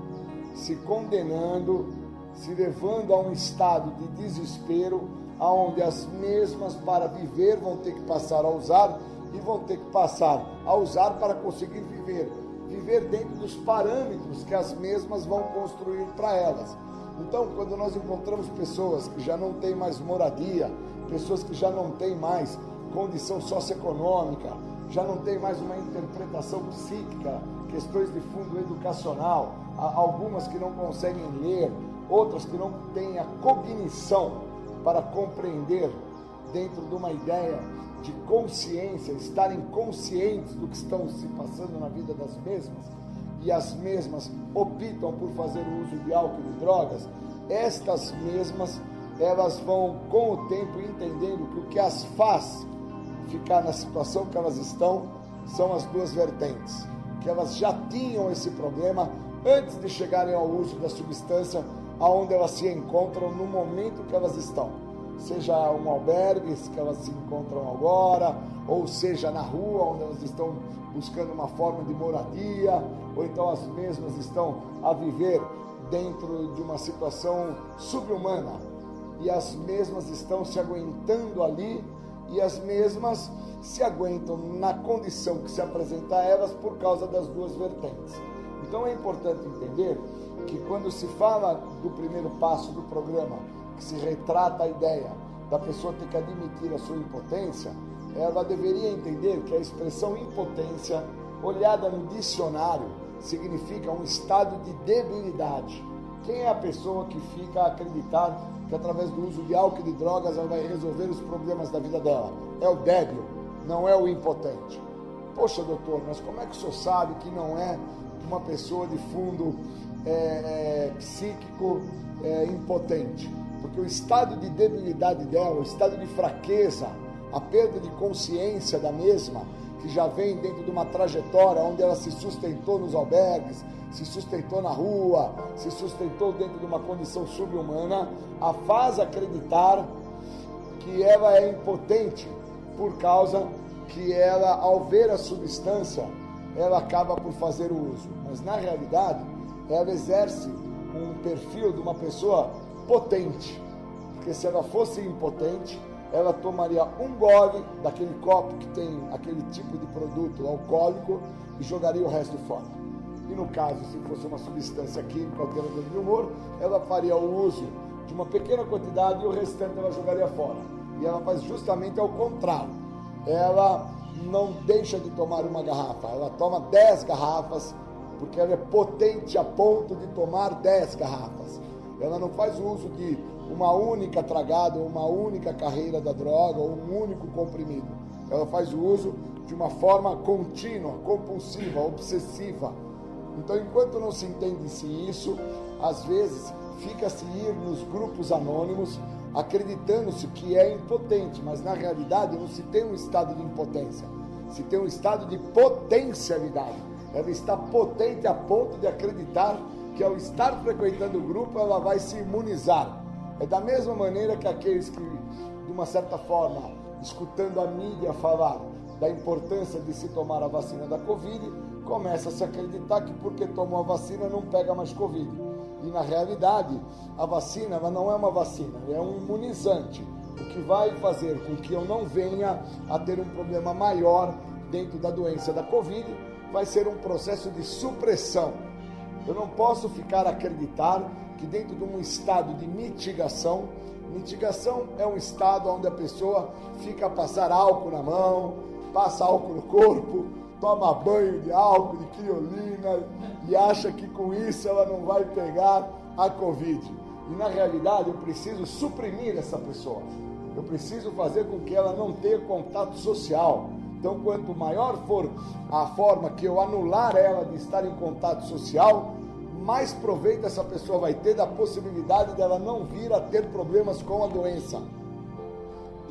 se condenando, se levando a um estado de desespero, aonde as mesmas, para viver, vão ter que passar a usar e vão ter que passar a usar para conseguir viver dentro dos parâmetros que as mesmas vão construir para elas. Então, quando nós encontramos pessoas que já não têm mais moradia, pessoas que já não têm mais condição socioeconômica, já não tem mais uma interpretação psíquica, questões de fundo educacional, algumas que não conseguem ler, outras que não têm a cognição para compreender dentro de uma ideia de consciência, estarem conscientes do que estão se passando na vida das mesmas, e as mesmas optam por fazer o uso de álcool e de drogas, estas mesmas, elas vão com o tempo entendendo que o que as faz ficar na situação que elas estão são as duas vertentes, que elas já tinham esse problema antes de chegarem ao uso da substância, aonde elas se encontram no momento que elas estão. Seja um albergue que elas se encontram agora, ou seja na rua, onde elas estão buscando uma forma de moradia, ou então as mesmas estão a viver dentro de uma situação subhumana, e as mesmas estão se aguentando ali, e as mesmas se aguentam na condição que se apresenta a elas por causa das duas vertentes. Então é importante entender que quando se fala do primeiro passo do programa, que se retrata a ideia da pessoa ter que admitir a sua impotência, ela deveria entender que a expressão impotência, olhada no dicionário, significa um estado de debilidade. Quem é a pessoa que fica a acreditar que através do uso de álcool e de drogas ela vai resolver os problemas da vida dela? É o débil, não é o impotente. Poxa, doutor, mas como é que o senhor sabe que não é uma pessoa de fundo psíquico impotente? Porque o estado de debilidade dela, o estado de fraqueza, a perda de consciência da mesma, que já vem dentro de uma trajetória onde ela se sustentou nos albergues, se sustentou na rua, se sustentou dentro de uma condição subhumana, a faz acreditar que ela é impotente por causa que ela, ao ver a substância, ela acaba por fazer o uso. Mas na realidade, ela exerce um perfil de uma pessoa potente, porque se ela fosse impotente, ela tomaria um gole daquele copo que tem aquele tipo de produto alcoólico e jogaria o resto fora. E no caso, se fosse uma substância química alteradora de humor, ela faria o uso de uma pequena quantidade e o restante ela jogaria fora. E ela faz justamente ao contrário. Ela não deixa de tomar uma garrafa, ela toma 10 garrafas, porque ela é potente a ponto de tomar 10 garrafas. Ela não faz uso de uma única tragada, ou uma única carreira da droga, ou um único comprimido. Ela faz o uso de uma forma contínua, compulsiva, obsessiva. Então, enquanto não se entende-se isso, às vezes fica-se ir nos grupos anônimos, acreditando-se que é impotente, mas na realidade não se tem um estado de impotência, se tem um estado de potencialidade. Ela está potente a ponto de acreditar que ao estar frequentando o grupo ela vai se imunizar. É da mesma maneira que aqueles que, de uma certa forma, escutando a mídia falar da importância de se tomar a vacina da Covid, começa a se acreditar que porque tomou a vacina não pega mais Covid. E na realidade, a vacina ela não é uma vacina, é um imunizante, o que vai fazer com que eu não venha a ter um problema maior dentro da doença da Covid, vai ser um processo de supressão. Eu não posso ficar a acreditar que dentro de um estado de mitigação é um estado onde a pessoa fica a passar álcool na mão, passa álcool no corpo, toma banho de álcool, de criolina e acha que com isso ela não vai pegar a Covid. E na realidade eu preciso suprimir essa pessoa. Eu preciso fazer com que ela não tenha contato social. Então, quanto maior for a forma que eu anular ela de estar em contato social, mais proveito essa pessoa vai ter da possibilidade dela não vir a ter problemas com a doença.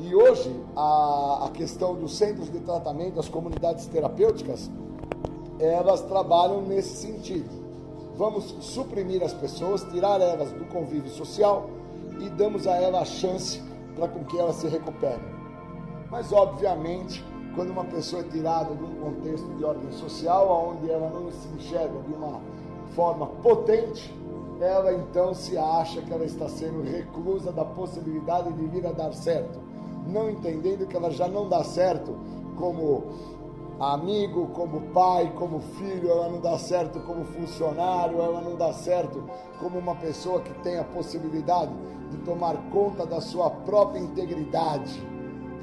E hoje, a questão dos centros de tratamento, as comunidades terapêuticas, elas trabalham nesse sentido. Vamos suprimir as pessoas, tirar elas do convívio social e damos a ela a chance para com que elas se recuperem. Mas, obviamente, quando uma pessoa é tirada de um contexto de ordem social, onde ela não se enxerga de uma forma potente, ela então se acha que ela está sendo reclusa da possibilidade de vir a dar certo, não entendendo que ela já não dá certo como amigo, como pai, como filho, ela não dá certo como funcionário, ela não dá certo como uma pessoa que tem a possibilidade de tomar conta da sua própria integridade,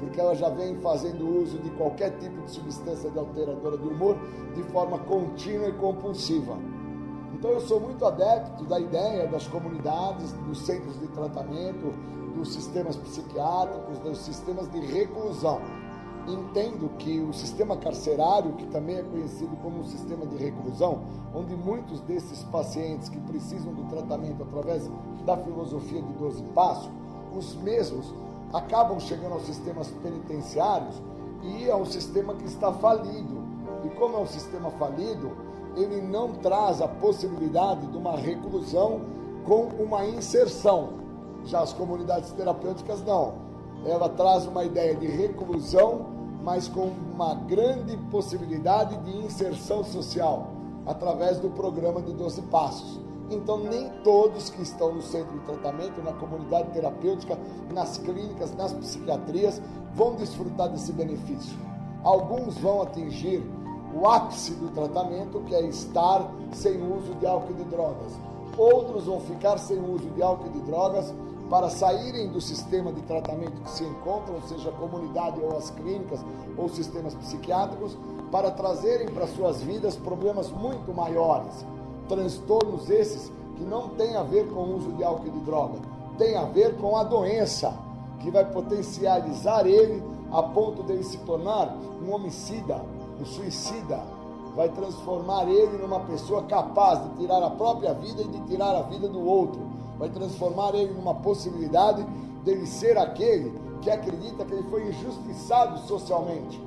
porque ela já vem fazendo uso de qualquer tipo de substância alteradora de humor de forma contínua e compulsiva. Então eu sou muito adepto da ideia das comunidades, dos centros de tratamento, dos sistemas psiquiátricos, dos sistemas de reclusão. Entendo que o sistema carcerário, que também é conhecido como um sistema de reclusão, onde muitos desses pacientes que precisam do tratamento através da filosofia de 12 passos, os mesmos acabam chegando aos sistemas penitenciários e é um sistema que está falido. E como é um sistema falido, ele não traz a possibilidade de uma reclusão com uma inserção. Já as comunidades terapêuticas não. Ela traz uma ideia de reclusão, mas com uma grande possibilidade de inserção social, através do programa de 12 Passos. Então, nem todos que estão no centro de tratamento, na comunidade terapêutica, nas clínicas, nas psiquiatrias, vão desfrutar desse benefício. Alguns vão atingir o ápice do tratamento, que é estar sem uso de álcool e de drogas. Outros vão ficar sem uso de álcool e de drogas para saírem do sistema de tratamento que se encontram, seja a comunidade ou as clínicas ou sistemas psiquiátricos, para trazerem para suas vidas problemas muito maiores. Transtornos esses que não têm a ver com o uso de álcool e de droga, tem a ver com a doença, que vai potencializar ele a ponto de ele se tornar um homicida, um suicida, vai transformar ele numa pessoa capaz de tirar a própria vida e de tirar a vida do outro, vai transformar ele numa possibilidade dele ser aquele que acredita que ele foi injustiçado socialmente.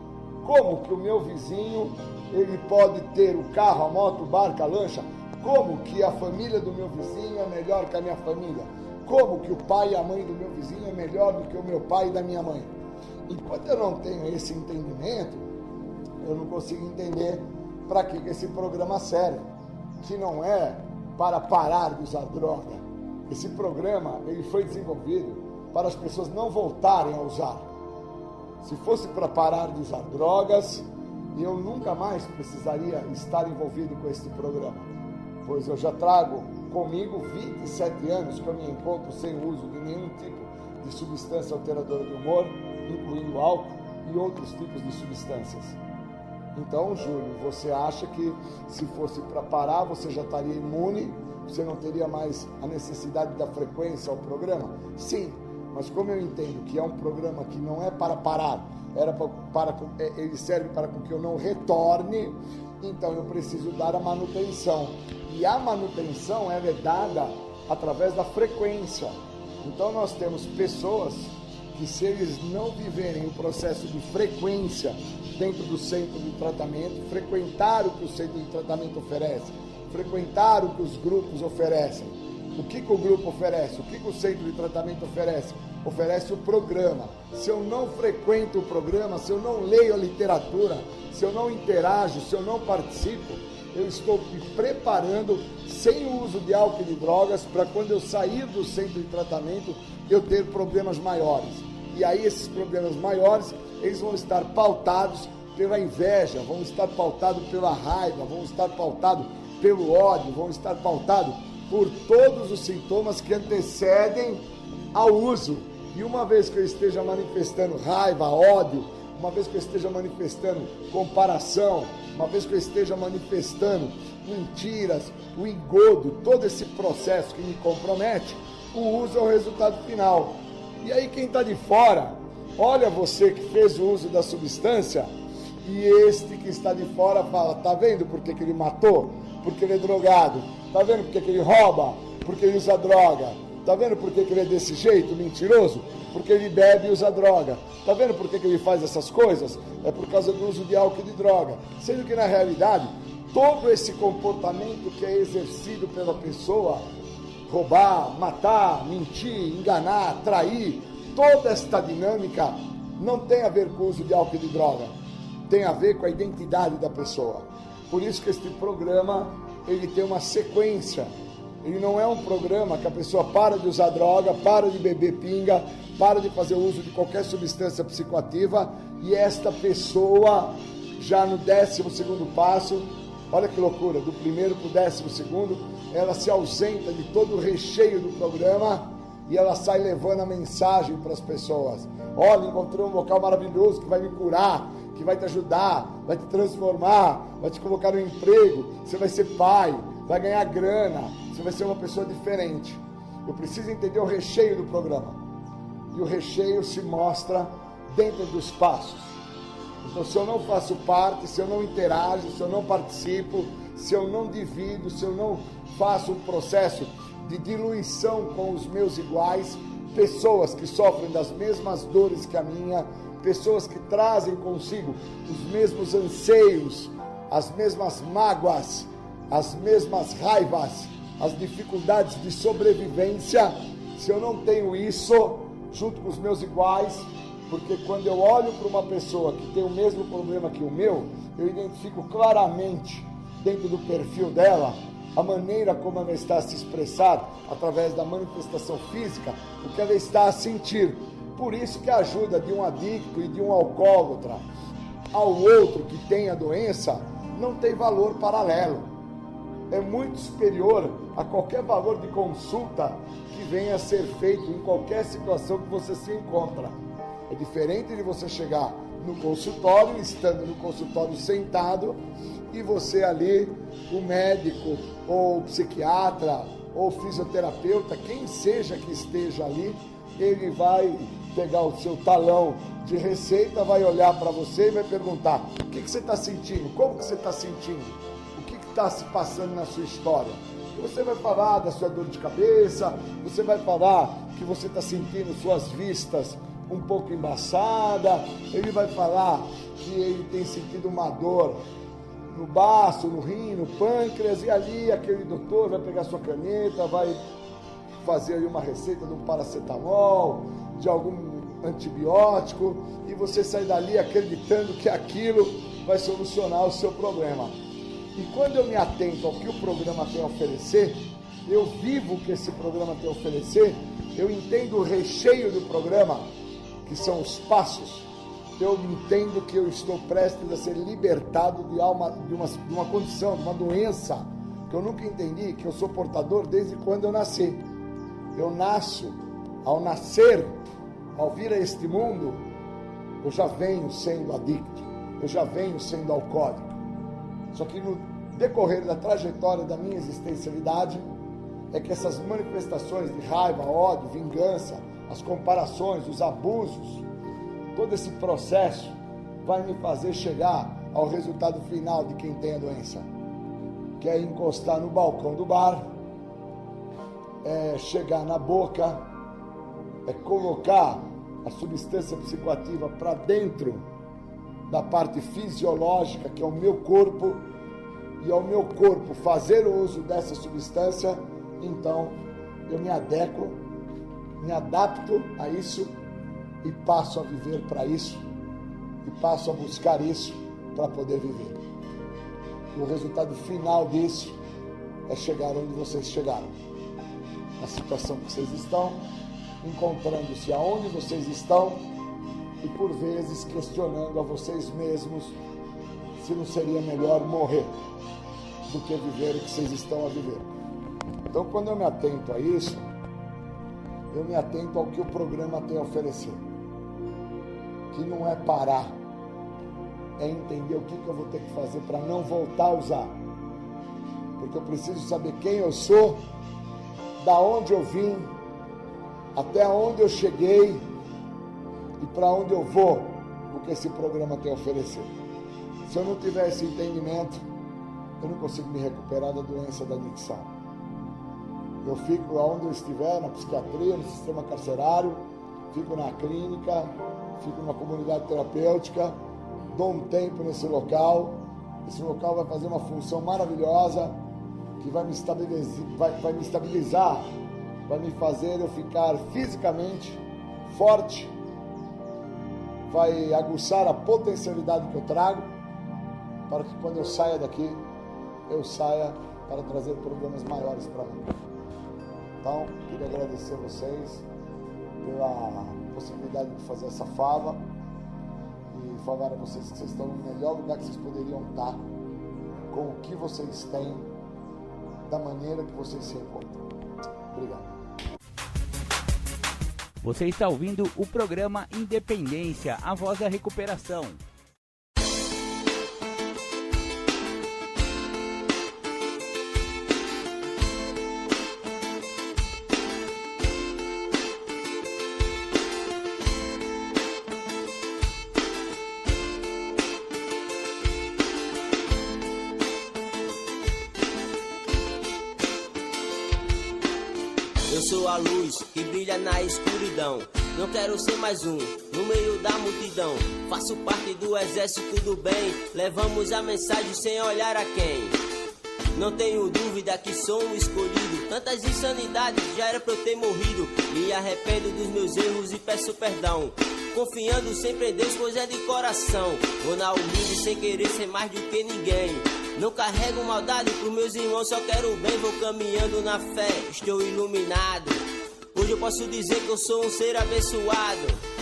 Como que o meu vizinho, ele pode ter o carro, a moto, o barco, a lancha? Como que a família do meu vizinho é melhor que a minha família? Como que o pai e a mãe do meu vizinho é melhor do que o meu pai e da minha mãe? Enquanto eu não tenho esse entendimento, eu não consigo entender para que esse programa serve, que não é para parar de usar droga. Esse programa, ele foi desenvolvido para as pessoas não voltarem a usar. Se fosse para parar de usar drogas, eu nunca mais precisaria estar envolvido com esse programa, pois eu já trago comigo 27 anos que eu me encontro sem uso de nenhum tipo de substância alteradora do humor, incluindo álcool e outros tipos de substâncias. Então, Júlio, você acha que se fosse para parar, você já estaria imune, você não teria mais a necessidade da frequência ao programa? Sim, mas como eu entendo que é um programa que não é para parar, ele serve para que eu não retorne, então eu preciso dar a manutenção. E a manutenção ela é dada através da frequência. Então nós temos pessoas que, se eles não viverem o processo de frequência dentro do centro de tratamento, frequentar o que o centro de tratamento oferece, frequentar o que os grupos oferecem. O que o grupo oferece? O que o centro de tratamento oferece? Oferece o programa. Se eu não frequento o programa, se eu não leio a literatura, se eu não interajo, se eu não participo, eu estou me preparando sem o uso de álcool e de drogas para quando eu sair do centro de tratamento eu ter problemas maiores. E aí esses problemas maiores, eles vão estar pautados pela inveja, vão estar pautados pela raiva, vão estar pautados pelo ódio, vão estar pautados por todos os sintomas que antecedem ao uso. E uma vez que eu esteja manifestando raiva, ódio, uma vez que eu esteja manifestando comparação, uma vez que eu esteja manifestando mentiras, o engodo, todo esse processo que me compromete, o uso é o resultado final. E aí quem está de fora, olha você que fez o uso da substância, e este que está de fora fala, tá vendo por que ele matou? Porque ele é drogado. Tá vendo por que ele rouba? Porque ele usa droga. Tá vendo por que ele é desse jeito, mentiroso? Porque ele bebe e usa droga. Tá vendo por que ele faz essas coisas? É por causa do uso de álcool e de droga. Sendo que, na realidade, todo esse comportamento que é exercido pela pessoa, roubar, matar, mentir, enganar, trair, toda esta dinâmica não tem a ver com o uso de álcool e de droga. Tem a ver com a identidade da pessoa. Por isso que este programa, ele tem uma sequência. Ele não é um programa que a pessoa para de usar droga, para de beber pinga, para de fazer uso de qualquer substância psicoativa e esta pessoa, já no 12º passo, olha que loucura, do primeiro para o 12º, ela se ausenta de todo o recheio do programa e ela sai levando a mensagem para as pessoas. Olha, encontrei um local maravilhoso que vai me curar, que vai te ajudar, vai te transformar, vai te colocar no emprego, você vai ser pai, vai ganhar grana, você vai ser uma pessoa diferente. Eu preciso entender o recheio do programa. E o recheio se mostra dentro dos passos. Então, se eu não faço parte, se eu não interajo, se eu não participo, se eu não divido, se eu não faço um processo de diluição com os meus iguais, pessoas que sofrem das mesmas dores que a minha, pessoas que trazem consigo os mesmos anseios, as mesmas mágoas, as mesmas raivas, as dificuldades de sobrevivência. Se eu não tenho isso junto com os meus iguais, porque quando eu olho para uma pessoa que tem o mesmo problema que o meu, eu identifico claramente dentro do perfil dela a maneira como ela está a se expressar através da manifestação física, o que ela está a sentir. Por isso que a ajuda de um adicto e de um alcoólatra ao outro que tem a doença não tem valor paralelo. É muito superior a qualquer valor de consulta que venha a ser feito em qualquer situação que você se encontra. É diferente de você chegar no consultório, estando no consultório sentado, e você ali, o médico, ou o psiquiatra, ou o fisioterapeuta, quem seja que esteja ali, ele vai pegar o seu talão de receita, vai olhar para você e vai perguntar: o que você está sentindo? Como que você está sentindo? O que está se passando na sua história? E você vai falar da sua dor de cabeça, você vai falar que você está sentindo suas vistas um pouco embaçada, ele vai falar que ele tem sentido uma dor no baço, no rim, no pâncreas, e ali aquele doutor vai pegar sua caneta, vai fazer aí uma receita de um paracetamol, de algum antibiótico, e você sai dali acreditando que aquilo vai solucionar o seu problema. E quando eu me atento ao que o programa tem a oferecer, eu vivo o que esse programa tem a oferecer, eu entendo o recheio do programa, que são os passos, eu entendo que eu estou prestes a ser libertado de uma condição, de uma doença, que eu nunca entendi, que eu sou portador desde quando eu nasci. Eu nasço, ao nascer, ao vir a este mundo, eu já venho sendo adicto, eu já venho sendo alcoólico. Só que no decorrer da trajetória da minha existencialidade, é que essas manifestações de raiva, ódio, vingança, as comparações, os abusos, todo esse processo vai me fazer chegar ao resultado final de quem tem a doença, que é encostar no balcão do bar, é chegar na boca, é colocar a substância psicoativa para dentro da parte fisiológica, que é o meu corpo, e ao meu corpo fazer o uso dessa substância, então eu me adequo, me adapto a isso e passo a viver para isso, e passo a buscar isso para poder viver. E o resultado final disso é chegar onde vocês chegaram, na situação que vocês estão, encontrando-se aonde vocês estão e por vezes questionando a vocês mesmos se não seria melhor morrer do que viver o que vocês estão a viver. Então, quando eu me atento a isso, eu me atento ao que o programa tem a oferecer, que não é parar, é entender o que eu vou ter que fazer para não voltar a usar, porque eu preciso saber quem eu sou, da onde eu vim, até onde eu cheguei e para onde eu vou, o que esse programa tem a oferecer. Se eu não tiver esse entendimento, eu não consigo me recuperar da doença da adicção. Eu fico aonde eu estiver, na psiquiatria, no sistema carcerário, fico na clínica, fico numa comunidade terapêutica, dou um tempo nesse local. Esse local vai fazer uma função maravilhosa, que vai me estabilizar, vai me fazer eu ficar fisicamente forte, vai aguçar a potencialidade que eu trago, para que quando eu saia daqui, eu saia para trazer problemas maiores para mim. Então, queria agradecer a vocês pela possibilidade de fazer essa fala e falar a vocês que vocês estão no melhor lugar que vocês poderiam estar, com o que vocês têm, da maneira que vocês se encontram. Obrigado. Você está ouvindo o programa Independência, a voz da recuperação. Eu sou a luz que brilha na escuridão. não quero ser mais um no meio da multidão. Faço parte do exército do bem, levamos a mensagem sem olhar a quem. Não tenho dúvida que sou um escolhido. Tantas insanidades já era pra eu ter morrido. Me arrependo dos meus erros e peço perdão, confiando sempre em Deus, pois é de coração. Vou na humilde sem querer ser mais do que ninguém. Não carrego maldade pros meus irmãos, só quero o bem. Vou caminhando na fé, estou iluminado. Hoje eu posso dizer que eu sou um ser abençoado.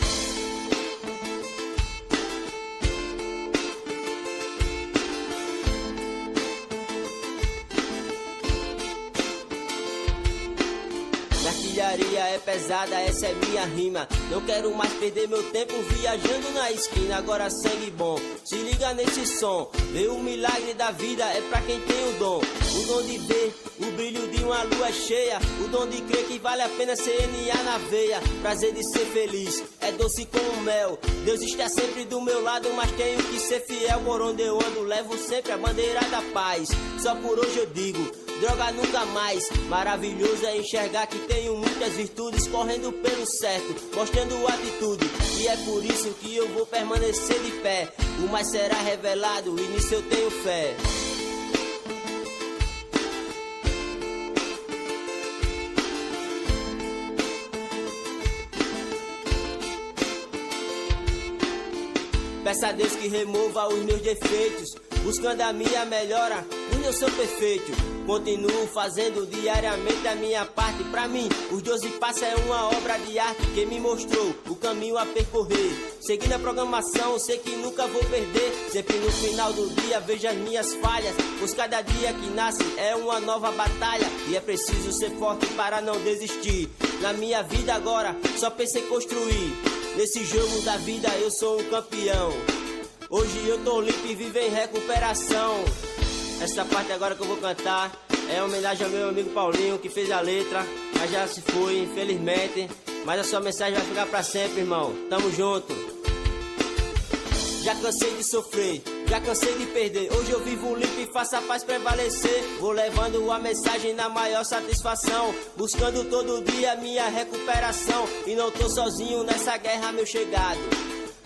Artilharia é pesada, essa é minha rima. Não quero mais perder meu tempo viajando na esquina. Agora sangue bom, se liga nesse som. Ver o milagre da vida é pra quem tem o dom. O dom de ver o brilho de uma lua cheia. O dom de crer que vale a pena CNA na veia. Prazer de ser feliz, é doce como mel. Deus está sempre do meu lado, mas tenho que ser fiel. Por onde eu ando, levo sempre a bandeira da paz. Só por hoje eu digo, droga nunca mais. Maravilhoso é enxergar que tenho muitas virtudes, correndo pelo certo, mostrando atitude. E é por isso que eu vou permanecer de pé. O mais será revelado e nisso eu tenho fé. Peço a Deus que remova os meus defeitos, buscando a minha melhora, onde eu sou perfeito. Continuo fazendo diariamente a minha parte. Pra mim, os 12 passos é uma obra de arte que me mostrou o caminho a percorrer. Seguindo a programação, sei que nunca vou perder. Sempre no final do dia vejo as minhas falhas, pois cada dia que nasce é uma nova batalha. E é preciso ser forte para não desistir. Na minha vida agora, só penso em construir. Nesse jogo da vida eu sou um campeão. Hoje eu tô limpo e vivo em recuperação. Essa parte agora que eu vou cantar é homenagem ao meu amigo Paulinho, que fez a letra, mas já se foi, infelizmente. Mas a sua mensagem vai ficar pra sempre, irmão. Tamo junto. Já cansei de sofrer, já cansei de perder. Hoje eu vivo limpo e faço a paz prevalecer. Vou levando a mensagem na maior satisfação, buscando todo dia minha recuperação. E não tô sozinho nessa guerra, meu chegado.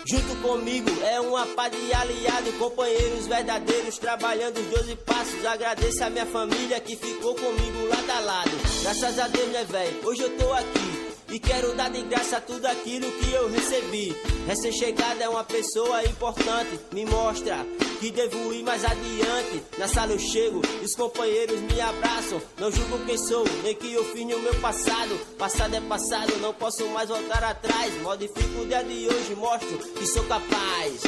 Junto comigo é uma pá de aliado, companheiros verdadeiros trabalhando os 12 passos. Agradeço a minha família que ficou comigo lado a lado. Graças a Deus, né, velho? Hoje eu tô aqui e quero dar de graça tudo aquilo que eu recebi. Recém-chegada é uma pessoa importante, me mostra que devo ir mais adiante. Na sala eu chego, os companheiros me abraçam. Não julgo quem sou, nem que eu fiz no meu passado. Passado é passado, não posso mais voltar atrás. Modifico o dia de hoje, mostro que sou capaz.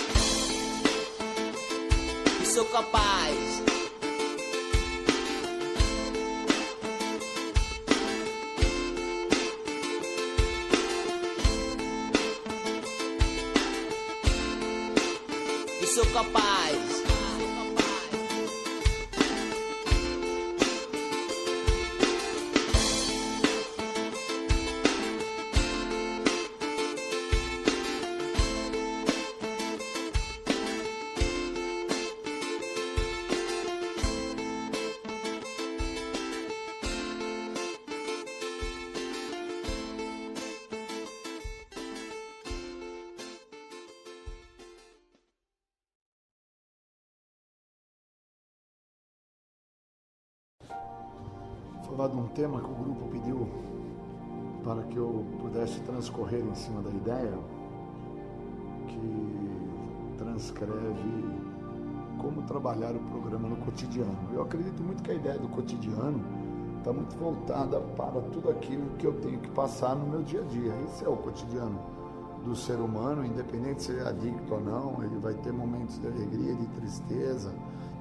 Que sou capaz. Que sou capaz. Falar de um tema que o grupo pediu para que eu pudesse transcorrer em cima da ideia, que transcreve como trabalhar o programa no cotidiano. Eu acredito muito que a ideia do cotidiano está muito voltada para tudo aquilo que eu tenho que passar no meu dia a dia. Esse é o cotidiano do ser humano, independente se ele é adicto ou não. Ele vai ter momentos de alegria, de tristeza,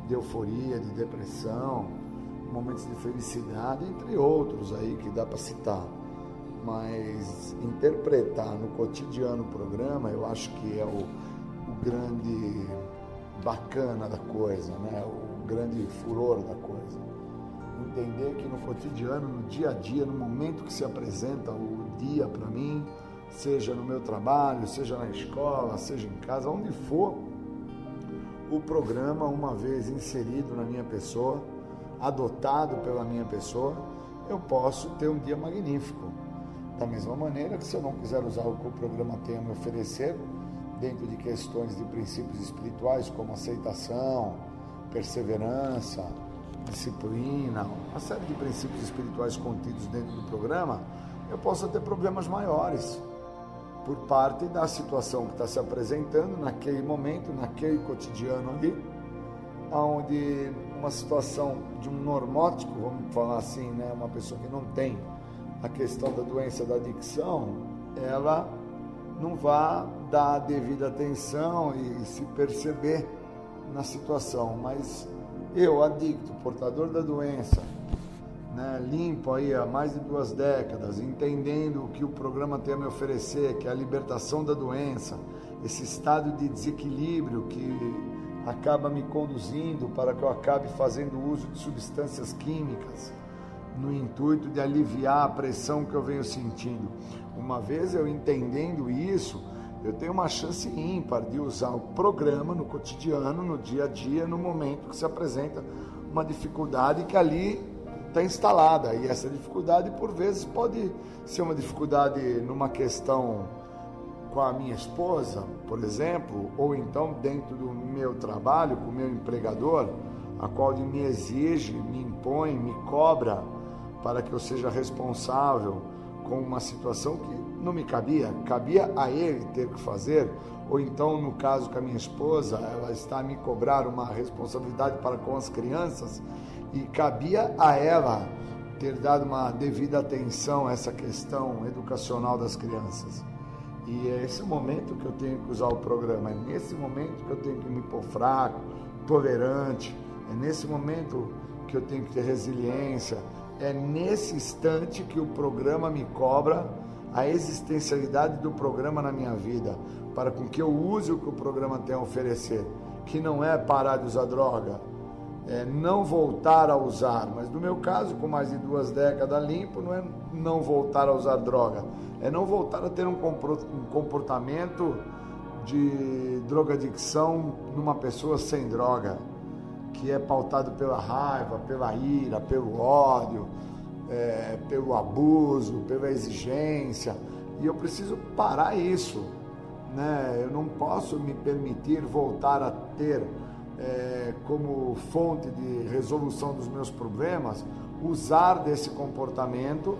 de euforia, de depressão, momentos de felicidade, entre outros aí que dá para citar. Mas interpretar no cotidiano o programa, eu acho que é o grande bacana da coisa, né? O grande furor da coisa. Entender que no cotidiano, no dia a dia, no momento que se apresenta o dia para mim, seja no meu trabalho, seja na escola, seja em casa, onde for, o programa, uma vez inserido na minha pessoa, adotado pela minha pessoa, eu posso ter um dia magnífico. Da mesma maneira que se eu não quiser usar o que o programa tem a me oferecer, dentro de questões de princípios espirituais como aceitação, perseverança, disciplina, uma série de princípios espirituais contidos dentro do programa, eu posso ter problemas maiores por parte da situação que está se apresentando naquele momento, naquele cotidiano ali, onde uma situação de um normótico, vamos falar assim, né, uma pessoa que não tem a questão da doença da adicção, ela não vai dar a devida atenção e se perceber na situação. Mas eu, adicto, portador da doença, né, limpo aí há mais de 2 décadas, entendendo o que o programa tem a me oferecer, que é a libertação da doença, esse estado de desequilíbrio que acaba me conduzindo para que eu acabe fazendo uso de substâncias químicas, no intuito de aliviar a pressão que eu venho sentindo. Uma vez eu entendendo isso, eu tenho uma chance ímpar de usar o programa no cotidiano, no dia a dia, no momento que se apresenta uma dificuldade que ali está instalada. E essa dificuldade, por vezes, pode ser uma dificuldade numa questão com a minha esposa, por exemplo, ou então dentro do meu trabalho, com o meu empregador, a qual ele me exige, me impõe, me cobra para que eu seja responsável com uma situação que não me cabia a ele ter que fazer, ou então no caso com a minha esposa, ela está a me cobrar uma responsabilidade para com as crianças e cabia a ela ter dado uma devida atenção a essa questão educacional das crianças. E é esse momento que eu tenho que usar o programa, é nesse momento que eu tenho que me pôr fraco, tolerante, é nesse momento que eu tenho que ter resiliência, é nesse instante que o programa me cobra a existencialidade do programa na minha vida, para com que eu use o que o programa tem a oferecer, que não é parar de usar droga, é não voltar a usar, mas no meu caso, com mais de 2 décadas limpo, não é não voltar a usar droga, é não voltar a ter um comportamento de drogadicção numa pessoa sem droga, que é pautado pela raiva, pela ira, pelo ódio, pelo abuso, pela exigência, e eu preciso parar isso, né? Eu não posso me permitir voltar a ter como fonte de resolução dos meus problemas, usar desse comportamento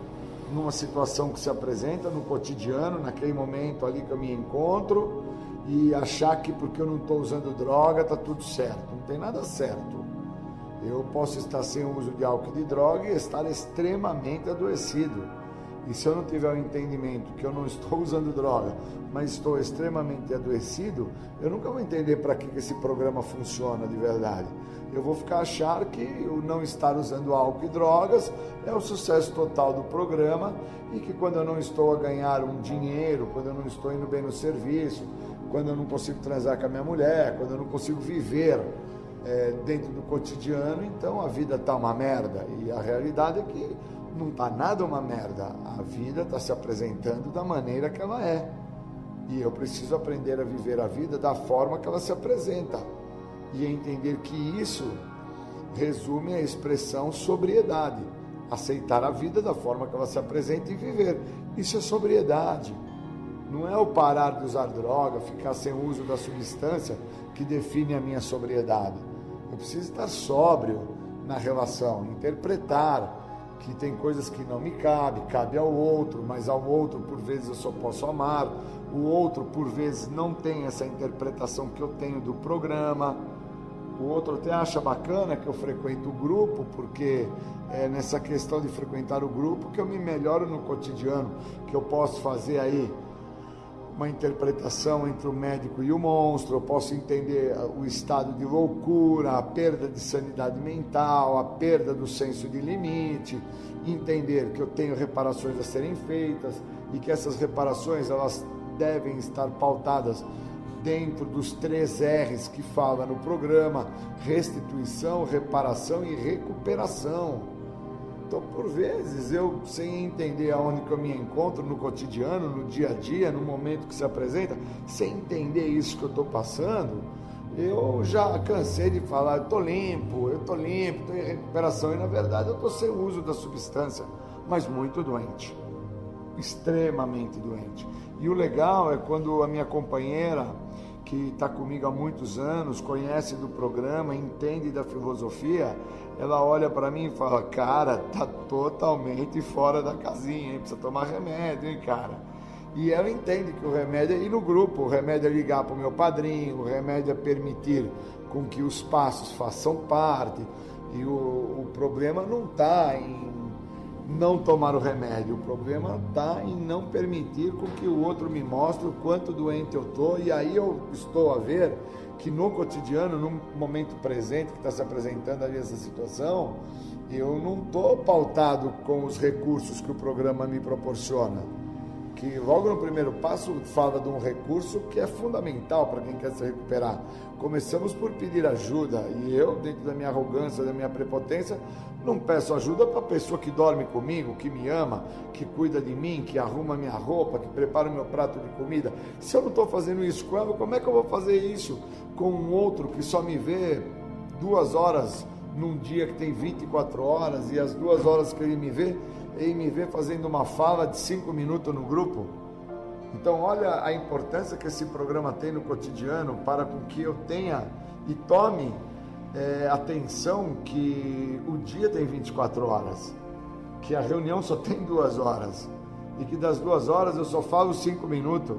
numa situação que se apresenta no cotidiano, naquele momento ali que eu me encontro, e achar que porque eu não estou usando droga está tudo certo. Não tem nada certo. Eu posso estar sem o uso de álcool e de droga e estar extremamente adoecido. E se eu não tiver o entendimento que eu não estou usando droga, mas estou extremamente adoecido, eu nunca vou entender para que esse programa funciona de verdade. Eu vou ficar achar que o não estar usando álcool e drogas é o sucesso total do programa, e que quando eu não estou a ganhar um dinheiro, quando eu não estou indo bem no serviço, quando eu não consigo transar com a minha mulher, quando eu não consigo viver dentro do cotidiano, então a vida está uma merda. E a realidade é que não está nada uma merda. A vida está se apresentando da maneira que ela é. E eu preciso aprender a viver a vida da forma que ela se apresenta. E entender que isso resume a expressão sobriedade. Aceitar a vida da forma que ela se apresenta e viver. Isso é sobriedade. Não é o parar de usar droga, ficar sem o uso da substância que define a minha sobriedade. Eu preciso estar sóbrio na relação, interpretar que tem coisas que não me cabe ao outro, mas ao outro por vezes eu só posso amar, o outro por vezes não tem essa interpretação que eu tenho do programa, o outro até acha bacana que eu frequento o grupo, porque é nessa questão de frequentar o grupo que eu me melhoro no cotidiano, que eu posso fazer aí uma interpretação entre o médico e o monstro, eu posso entender o estado de loucura, a perda de sanidade mental, a perda do senso de limite, entender que eu tenho reparações a serem feitas e que essas reparações elas devem estar pautadas dentro dos 3 R's que fala no programa: restituição, reparação e recuperação. Então, por vezes, eu, sem entender aonde que eu me encontro no cotidiano, no dia a dia, no momento que se apresenta, sem entender isso que eu estou passando, eu já cansei de falar, eu estou limpo, estou em recuperação, e na verdade eu estou sem uso da substância, mas muito doente. extremamente doente. E o legal é quando a minha companheira, que está comigo há muitos anos, conhece do programa, entende da filosofia, ela olha para mim e fala: cara, tá totalmente fora da casinha, hein? Precisa tomar remédio, hein, cara? E ela entende que o remédio é ir no grupo, o remédio é ligar para o meu padrinho, o remédio é permitir com que os passos façam parte. E o problema não está em não tomar o remédio, o problema está em não permitir com que o outro me mostre o quanto doente eu estou. E aí eu estou a ver que no cotidiano, no momento presente que está se apresentando ali essa situação, eu não estou pautado com os recursos que o programa me proporciona. Que logo no primeiro passo fala de um recurso que é fundamental para quem quer se recuperar. Começamos por pedir ajuda, e eu, dentro da minha arrogância, da minha prepotência, não peço ajuda para a pessoa que dorme comigo, que me ama, que cuida de mim, que arruma minha roupa, que prepara o meu prato de comida. Se eu não estou fazendo isso com ela, como é que eu vou fazer isso com um outro que só me vê 2 horas num dia que tem 24 horas, e as 2 horas que ele me vê fazendo uma fala de 5 minutos no grupo? Então olha a importância que esse programa tem no cotidiano para com que eu tenha e tome atenção que o dia tem 24 horas, que a reunião só tem 2 horas, e que das 2 horas eu só falo 5 minutos,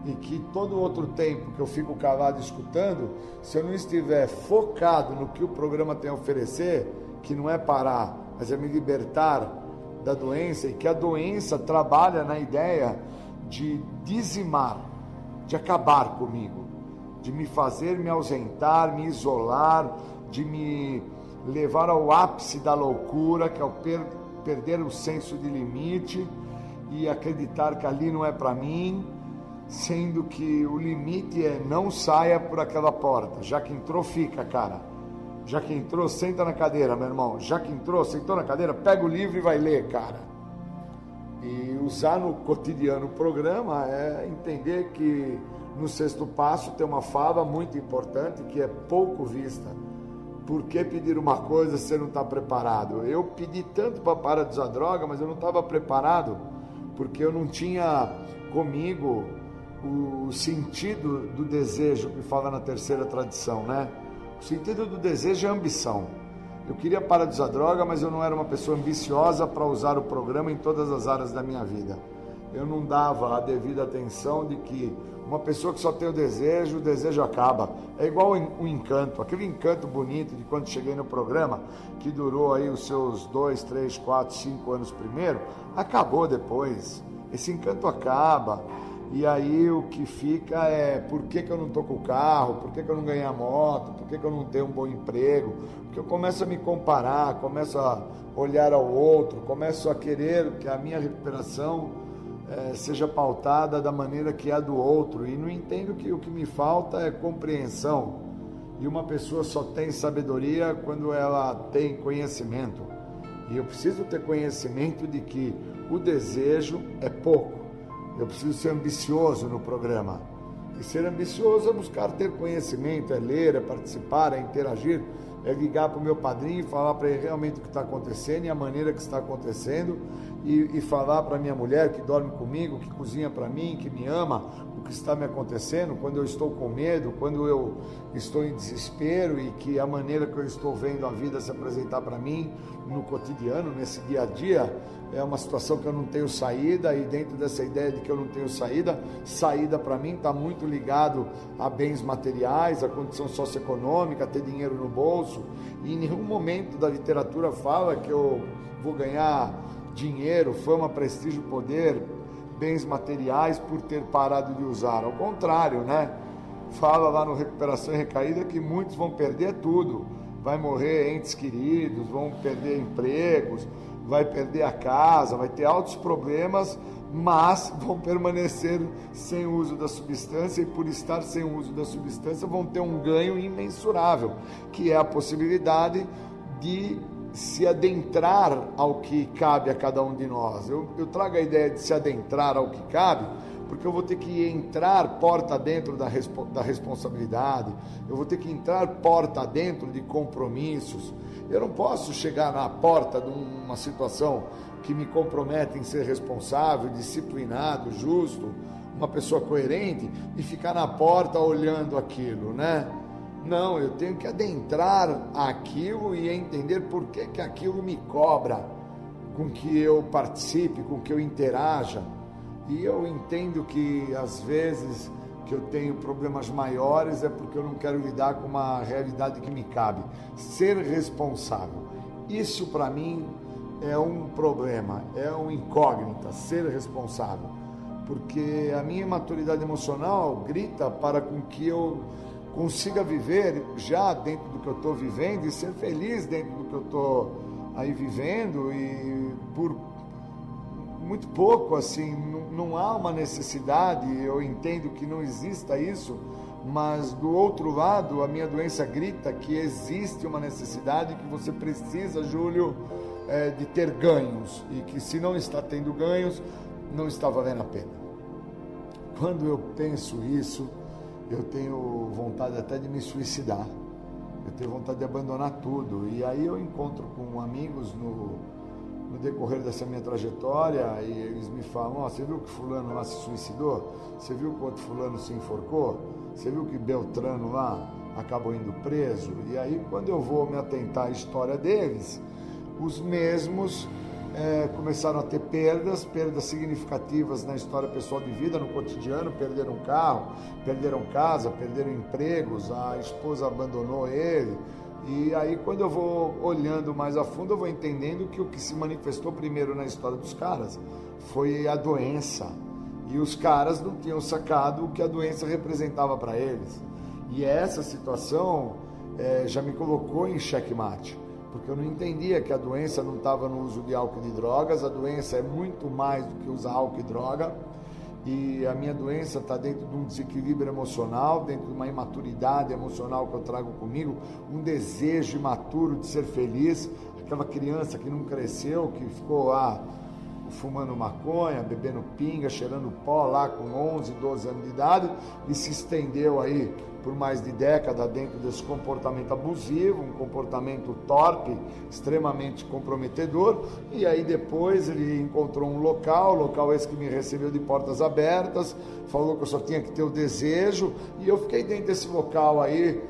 e que todo o outro tempo que eu fico calado escutando, se eu não estiver focado no que o programa tem a oferecer, que não é parar, mas é me libertar da doença, e que a doença trabalha na ideia de dizimar, de acabar comigo, de me fazer me ausentar, me isolar, de me levar ao ápice da loucura, que é o perder o senso de limite e acreditar que ali não é para mim, sendo que o limite é: não saia por aquela porta, já que entrou, fica, cara. Já que entrou, senta na cadeira, meu irmão. Já que entrou, sentou na cadeira, pega o livro e vai ler, cara. E usar no cotidiano o programa é entender que no 6º passo tem uma fala muito importante que é pouco vista. Por que pedir uma coisa se você não está preparado? Eu pedi tanto para parar de usar droga, mas eu não estava preparado, porque eu não tinha comigo o sentido do desejo que fala na 3ª tradição, né? O sentido do desejo é ambição. Eu queria parar de usar droga, mas eu não era uma pessoa ambiciosa para usar o programa em todas as áreas da minha vida. Eu não dava a devida atenção de que uma pessoa que só tem o desejo acaba. É igual o encanto, aquele encanto bonito de quando cheguei no programa, que durou aí os seus 2, 3, 4, 5 anos primeiro, acabou depois. Esse encanto acaba. E aí o que fica é: por que eu não estou com o carro, por que eu não ganhei a moto, por que eu não tenho um bom emprego? Porque eu começo a me comparar, começo a olhar ao outro, começo a querer que a minha recuperação seja pautada da maneira que é a do outro, e não entendo que o que me falta é compreensão. E uma pessoa só tem sabedoria quando ela tem conhecimento, e eu preciso ter conhecimento de que o desejo é pouco. Eu preciso ser ambicioso no programa. E ser ambicioso é buscar ter conhecimento, é ler, é participar, é interagir, é ligar para o meu padrinho e falar para ele realmente o que está acontecendo e a maneira que está acontecendo, e falar para minha mulher que dorme comigo, que cozinha para mim, que me ama, o que está me acontecendo, quando eu estou com medo, quando eu estou em desespero, e que a maneira que eu estou vendo a vida se apresentar para mim no cotidiano, nesse dia a dia, é uma situação que eu não tenho saída, e dentro dessa ideia de que eu não tenho saída para mim está muito ligado a bens materiais, a condição socioeconômica, a ter dinheiro no bolso, e em nenhum momento da literatura fala que eu vou ganhar dinheiro, fama, prestígio, poder, bens materiais por ter parado de usar. Ao contrário, né? Fala lá no Recuperação e Recaída que muitos vão perder tudo, vai morrer entes queridos, vão perder empregos, vai perder a casa, vai ter altos problemas, mas vão permanecer sem o uso da substância, e por estar sem o uso da substância vão ter um ganho imensurável, que é a possibilidade de se adentrar ao que cabe a cada um de nós. Eu trago a ideia de se adentrar ao que cabe, porque eu vou ter que entrar porta dentro da responsabilidade, eu vou ter que entrar porta dentro de compromissos. Eu não posso chegar na porta de uma situação que me compromete em ser responsável, disciplinado, justo, uma pessoa coerente, e ficar na porta olhando aquilo, né? Não, eu tenho que adentrar aquilo e entender por que aquilo me cobra com que eu participe, com que eu interaja. E eu entendo que às vezes que eu tenho problemas maiores é porque eu não quero lidar com uma realidade que me cabe. Ser responsável, isso para mim é um problema, é uma incógnita, ser responsável. Porque a minha maturidade emocional grita para com que eu consiga viver já dentro do que eu estou vivendo e ser feliz dentro do que eu estou aí vivendo, e por muito pouco, assim, não há uma necessidade, eu entendo que não exista isso, mas do outro lado a minha doença grita que existe uma necessidade, que você precisa, Júlio, de ter ganhos, e que se não está tendo ganhos, não está valendo a pena. Quando eu penso isso, eu tenho vontade até de me suicidar, eu tenho vontade de abandonar tudo. E aí eu encontro com amigos no decorrer dessa minha trajetória, e eles me falam: você viu que fulano lá se suicidou? Você viu que o outro fulano se enforcou? Você viu que Beltrano lá acabou indo preso? E aí, quando eu vou me atentar à história deles, os mesmos começaram a ter perdas significativas na história pessoal de vida, no cotidiano. Perderam carro, perderam casa, perderam empregos, a esposa abandonou ele. E aí, quando eu vou olhando mais a fundo, eu vou entendendo que o que se manifestou primeiro na história dos caras foi a doença, e os caras não tinham sacado o que a doença representava para eles. E essa situação já me colocou em xeque-mate, porque eu não entendia que a doença não estava no uso de álcool e de drogas. A doença é muito mais do que usar álcool e droga, e a minha doença está dentro de um desequilíbrio emocional, dentro de uma imaturidade emocional que eu trago comigo, um desejo imaturo de ser feliz, aquela criança que não cresceu, que ficou lá fumando maconha, bebendo pinga, cheirando pó lá com 11, 12 anos de idade, e se estendeu aí por mais de década dentro desse comportamento abusivo, um comportamento torpe, extremamente comprometedor. E aí depois ele encontrou um local esse que me recebeu de portas abertas, falou que eu só tinha que ter o desejo, e eu fiquei dentro desse local aí,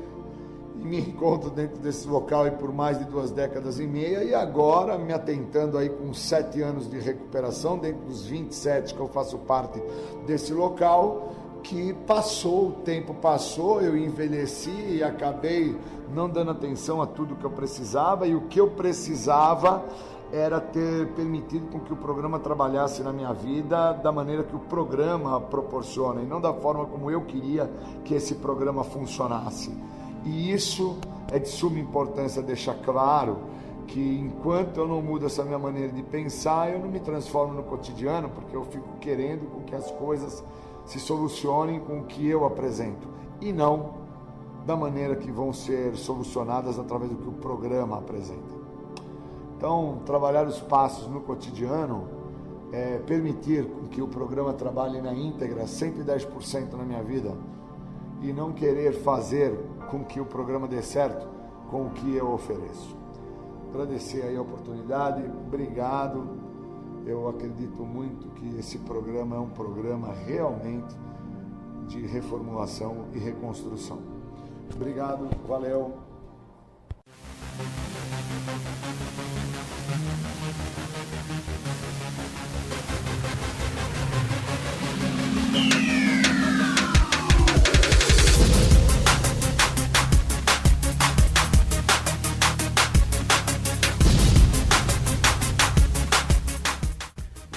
e me encontro dentro desse local aí por mais de 2 décadas e meia, e agora me atentando aí com 7 anos de recuperação, dentro dos 27 que eu faço parte desse local, que passou, o tempo passou, eu envelheci e acabei não dando atenção a tudo que eu precisava, e o que eu precisava era ter permitido com que o programa trabalhasse na minha vida da maneira que o programa proporciona, e não da forma como eu queria que esse programa funcionasse. E isso é de suma importância deixar claro, que enquanto eu não mudo essa minha maneira de pensar, eu não me transformo no cotidiano, porque eu fico querendo com que as coisas se solucionem com o que eu apresento, e não da maneira que vão ser solucionadas através do que o programa apresenta. Então, trabalhar os passos no cotidiano é permitir que o programa trabalhe na íntegra, 110% na minha vida, e não querer fazer com que o programa dê certo com o que eu ofereço. Agradecer aí a oportunidade, obrigado. Eu acredito muito que esse programa é um programa realmente de reformulação e reconstrução. Obrigado, valeu.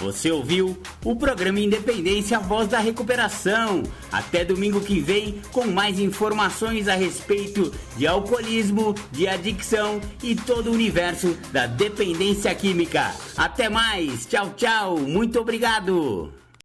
Você ouviu o programa Independência, a Voz da Recuperação. Até domingo que vem com mais informações a respeito de alcoolismo, de adicção e todo o universo da dependência química. Até mais, tchau, tchau, muito obrigado.